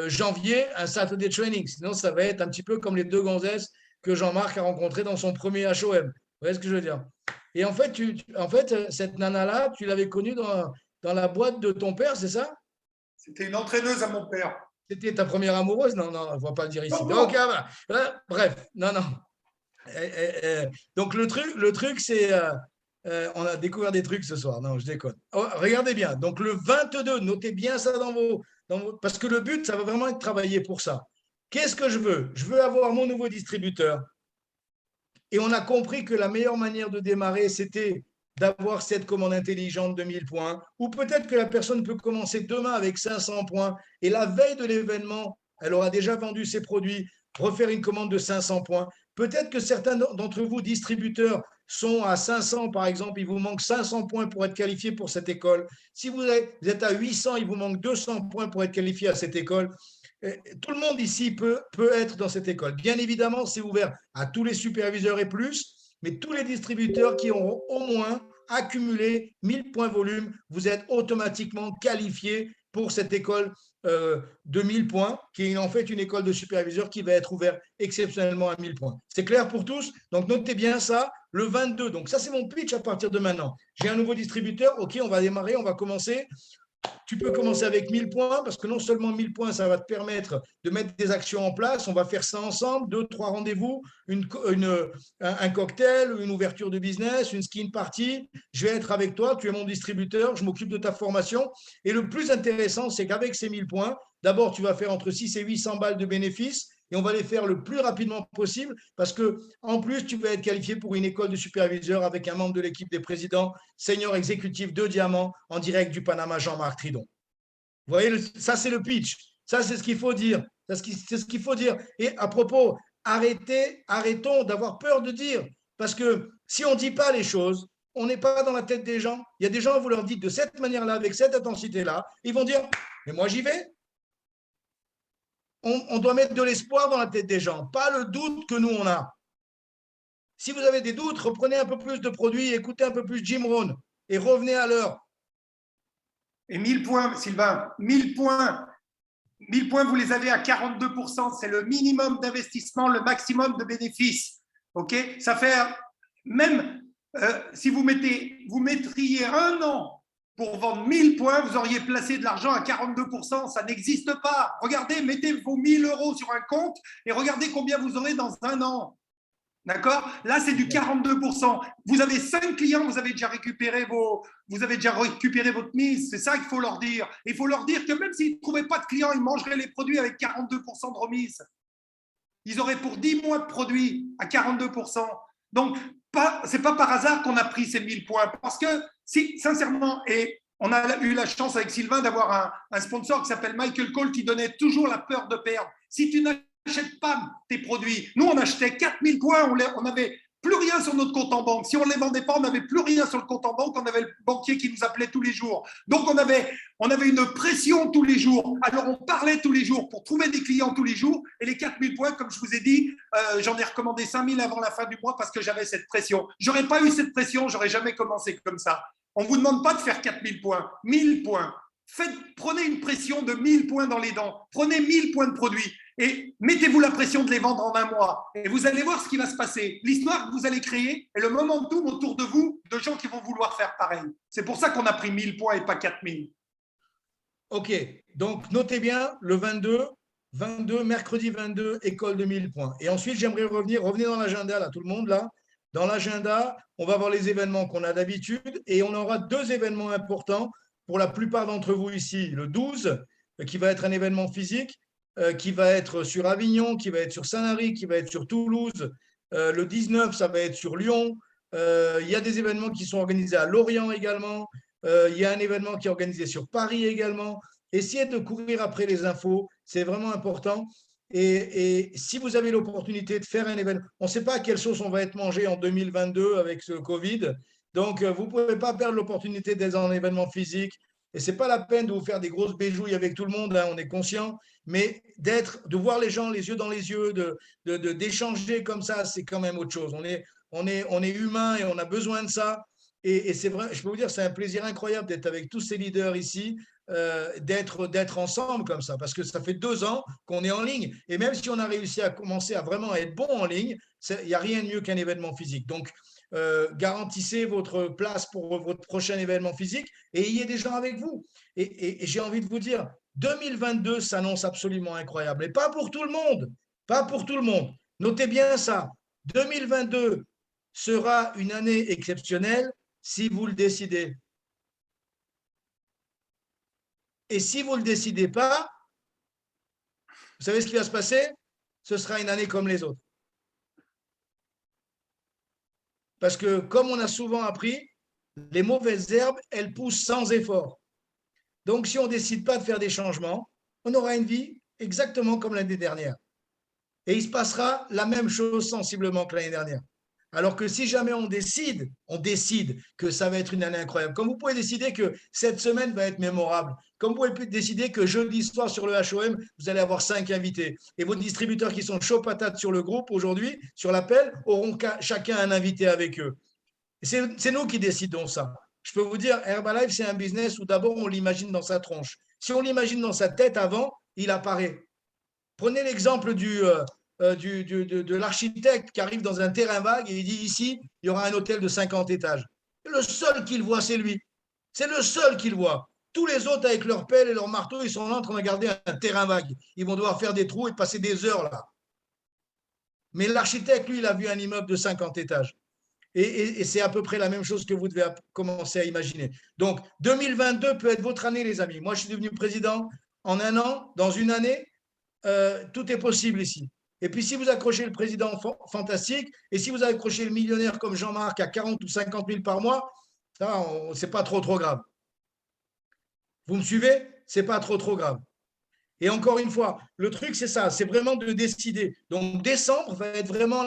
janvier un Saturday training. Sinon, ça va être un petit peu comme les 2 gonzesses que Jean-Marc a rencontrées dans son premier HOM. Vous voyez ce que je veux dire? Et en fait, cette nana-là, tu l'avais connue dans la boîte de ton père, c'est ça? C'était une entraîneuse à mon père. C'était ta première amoureuse? Non, on ne va pas le dire ici. Non, non. Donc, voilà. Bref, non. Donc, le truc c'est… on a découvert des trucs ce soir. Non, je déconne. Oh, regardez bien. Donc, le 22, notez bien ça dans vos… Parce que le but, ça va vraiment être de travailler pour ça. Qu'est-ce que je veux? Je veux avoir mon nouveau distributeur. Et on a compris que la meilleure manière de démarrer, c'était d'avoir cette commande intelligente de 1000 points. Ou peut-être que la personne peut commencer demain avec 500 points. Et la veille de l'événement, elle aura déjà vendu ses produits, refaire une commande de 500 points. Peut-être que certains d'entre vous, distributeurs, sont à 500, par exemple, il vous manque 500 points pour être qualifié pour cette école. Si vous êtes à 800, il vous manque 200 points pour être qualifié à cette école. Tout le monde ici peut être dans cette école. Bien évidemment, c'est ouvert à tous les superviseurs et plus, mais tous les distributeurs qui auront au moins accumulé 1000 points volume, vous êtes automatiquement qualifiés pour cette école de 1000 points, qui est en fait une école de superviseurs qui va être ouverte exceptionnellement à 1000 points. C'est clair pour tous? Donc, notez bien ça, le 22. Donc, ça, c'est mon pitch à partir de maintenant. J'ai un nouveau distributeur. OK, on va démarrer, on va commencer. Tu peux commencer avec 1000 points parce que non seulement 1000 points, ça va te permettre de mettre des actions en place. On va faire ça ensemble, 2-3 rendez-vous, un cocktail, une ouverture de business, une skin party. Je vais être avec toi, tu es mon distributeur, je m'occupe de ta formation. Et le plus intéressant, c'est qu'avec ces 1000 points, d'abord, tu vas faire entre 6 et 800 balles de bénéfices. Et on va les faire le plus rapidement possible parce que, en plus, tu vas être qualifié pour une école de superviseur avec un membre de l'équipe des présidents, senior exécutif de Diamant, en direct du Panama, Jean-Marc Tridon. Vous voyez, ça, c'est le pitch. Ça, c'est ce qu'il faut dire. C'est ce qu'il faut dire. Et à propos, arrêtons d'avoir peur de dire. Parce que si on ne dit pas les choses, on n'est pas dans la tête des gens. Il y a des gens, vous leur dites de cette manière-là, avec cette intensité-là, ils vont dire, mais moi, j'y vais. On doit mettre de l'espoir dans la tête des gens, pas le doute que nous, on a. Si vous avez des doutes, reprenez un peu plus de produits, écoutez un peu plus Jim Rohn et revenez à l'heure. Et 1000 points, Sylvain, 1000 points, vous les avez à 42%. C'est le minimum d'investissement, le maximum de bénéfices. OK? Ça fait, même si vous mettriez 1 an pour vendre 1000 points, vous auriez placé de l'argent à 42%. Ça n'existe pas. Regardez, mettez vos 1000 € sur un compte et regardez combien vous aurez dans 1 an. D'accord? Là, c'est du 42%. Vous avez 5 clients, vous avez déjà récupéré votre mise. C'est ça qu'il faut leur dire. Il faut leur dire que même s'ils ne trouvaient pas de clients, ils mangeraient les produits avec 42% de remise. Ils auraient pour 10 mois de produits à 42%. Donc, ce n'est pas par hasard qu'on a pris ces 1000 points. Parce que, si, sincèrement, et on a eu la chance avec Sylvain d'avoir un sponsor qui s'appelle Michael Cole qui donnait toujours la peur de perdre. Si tu n'achètes pas tes produits, nous, on achetait 4000 points, on n'avait plus rien sur notre compte en banque. Si on ne les vendait pas, on n'avait plus rien sur le compte en banque. On avait le banquier qui nous appelait tous les jours. Donc, on avait une pression tous les jours. Alors, on parlait tous les jours pour trouver des clients tous les jours. Et les 4000 points, comme je vous ai dit, j'en ai recommandé 5000 avant la fin du mois parce que j'avais cette pression. Je n'aurais pas eu cette pression, je n'aurais jamais commencé comme ça. On ne vous demande pas de faire 4000 points, 1000 points. Prenez une pression de 1000 points dans les dents. Prenez 1000 points de produits et mettez-vous la pression de les vendre en 1 mois. Et vous allez voir ce qui va se passer. L'histoire que vous allez créer et le momentum autour de vous de gens qui vont vouloir faire pareil. C'est pour ça qu'on a pris 1000 points et pas 4000. OK. Donc, notez bien le 22, mercredi 22, école de 1000 points. Et ensuite, j'aimerais revenir dans l'agenda, là, tout le monde, là. Dans l'agenda, on va voir les événements qu'on a d'habitude et on aura 2 événements importants pour la plupart d'entre vous ici. Le 12, qui va être un événement physique, qui va être sur Avignon, qui va être sur Saint-Lary, qui va être sur Toulouse. Le 19, ça va être sur Lyon. Il y a des événements qui sont organisés à Lorient également. Il y a un événement qui est organisé sur Paris également. Essayez de courir après les infos, c'est vraiment important. Et si vous avez l'opportunité de faire un événement, on ne sait pas à quelle sauce on va être mangé en 2022 avec ce Covid. Donc, vous ne pouvez pas perdre l'opportunité d'être dans un événement physique. Et ce n'est pas la peine de vous faire des grosses béjouilles avec tout le monde, hein, on est conscient, mais de voir les gens les yeux dans les yeux, d'échanger comme ça, c'est quand même autre chose. On est humain et on a besoin de ça. Et c'est vrai, je peux vous dire, c'est un plaisir incroyable d'être avec tous ces leaders ici, d'être ensemble comme ça, parce que ça fait 2 ans qu'on est en ligne. Et même si on a réussi à commencer à vraiment être bon en ligne, il n'y a rien de mieux qu'un événement physique. Donc, garantissez votre place pour votre prochain événement physique et ayez des gens avec vous. Et j'ai envie de vous dire, 2022 s'annonce absolument incroyable. Et pas pour tout le monde. Pas pour tout le monde. Notez bien ça. 2022 sera une année exceptionnelle si vous le décidez. Et si vous ne le décidez pas, vous savez ce qui va se passer? Ce sera une année comme les autres. Parce que, comme on a souvent appris, les mauvaises herbes, elles poussent sans effort. Donc, si on ne décide pas de faire des changements, on aura une vie exactement comme l'année dernière. Et il se passera la même chose sensiblement que l'année dernière. Alors que si jamais on décide que ça va être une année incroyable, comme vous pouvez décider que cette semaine va être mémorable, comme vous pouvez décider que jeudi soir sur le HOM, vous allez avoir 5 invités. Et vos distributeurs qui sont chauds patates sur le groupe aujourd'hui, sur l'appel, auront chacun un invité avec eux. C'est nous qui décidons ça. Je peux vous dire, Herbalife, c'est un business où d'abord on l'imagine dans sa tronche. Si on l'imagine dans sa tête avant, il apparaît. Prenez l'exemple de l'architecte qui arrive dans un terrain vague et il dit ici, il y aura un hôtel de 50 étages. Et le seul qu'il voit, c'est lui. C'est le seul qu'il voit. Tous les autres, avec leur pelle et leur marteau, ils sont là en train de regarder un terrain vague. Ils vont devoir faire des trous et passer des heures là. Mais l'architecte, lui, il a vu un immeuble de 50 étages. Et c'est à peu près la même chose que vous devez commencer à imaginer. Donc, 2022 peut être votre année, les amis. Moi, je suis devenu président en 1 an, dans une année. Tout est possible ici. Et puis, si vous accrochez le président fantastique et si vous accrochez le millionnaire comme Jean-Marc à 40 ou 50 000 par mois, ça, c'est pas trop grave. Vous me suivez? C'est pas trop grave. Et encore une fois, le truc, c'est ça, c'est vraiment de décider. Donc, décembre va être vraiment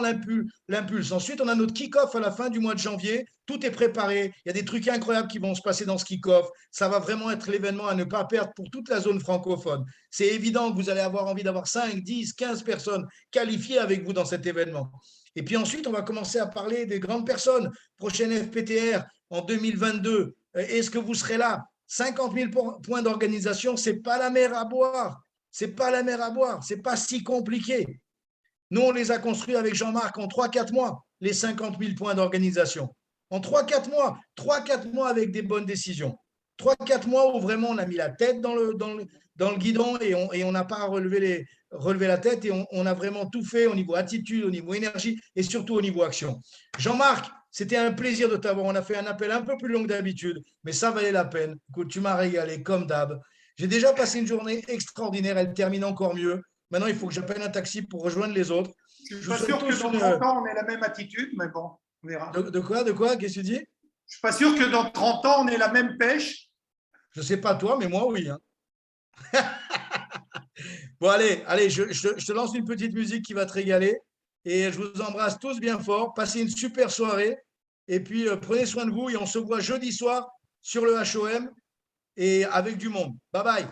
l'impulse. Ensuite, on a notre kick-off à la fin du mois de janvier. Tout est préparé. Il y a des trucs incroyables qui vont se passer dans ce kick-off. Ça va vraiment être l'événement à ne pas perdre pour toute la zone francophone. C'est évident que vous allez avoir envie d'avoir 5, 10, 15 personnes qualifiées avec vous dans cet événement. Et puis ensuite, on va commencer à parler des grandes personnes. Prochaine FPTR en 2022. Est-ce que vous serez là? 50 000 points d'organisation, ce n'est pas la mer à boire. Ce n'est pas la mer à boire. Ce n'est pas si compliqué. Nous, on les a construits avec Jean-Marc en 3-4 mois, les 50 000 points d'organisation. En 3-4 mois, 3-4 mois avec des bonnes décisions. 3-4 mois où vraiment on a mis la tête dans le guidon et on n'a pas relevé la tête et on a vraiment tout fait au niveau attitude, au niveau énergie et surtout au niveau action. Jean-Marc, c'était un plaisir de t'avoir. On a fait un appel un peu plus long que d'habitude, mais ça valait la peine. Écoute, tu m'as régalé comme d'hab. J'ai déjà passé une journée extraordinaire. Elle termine encore mieux. Maintenant, il faut que j'appelle un taxi pour rejoindre les autres. Je ne suis pas sûr que dans 30 ans, on ait la même attitude, mais bon, on verra. De quoi? Qu'est-ce que tu dis? Je ne suis pas sûr que dans 30 ans, on ait la même pêche. Je ne sais pas toi, mais moi, oui. Hein. Bon, allez, je te lance une petite musique qui va te régaler. Et je vous embrasse tous bien fort. Passez une super soirée. Et puis, prenez soin de vous. Et on se voit jeudi soir sur le HOM et avec du monde. Bye bye.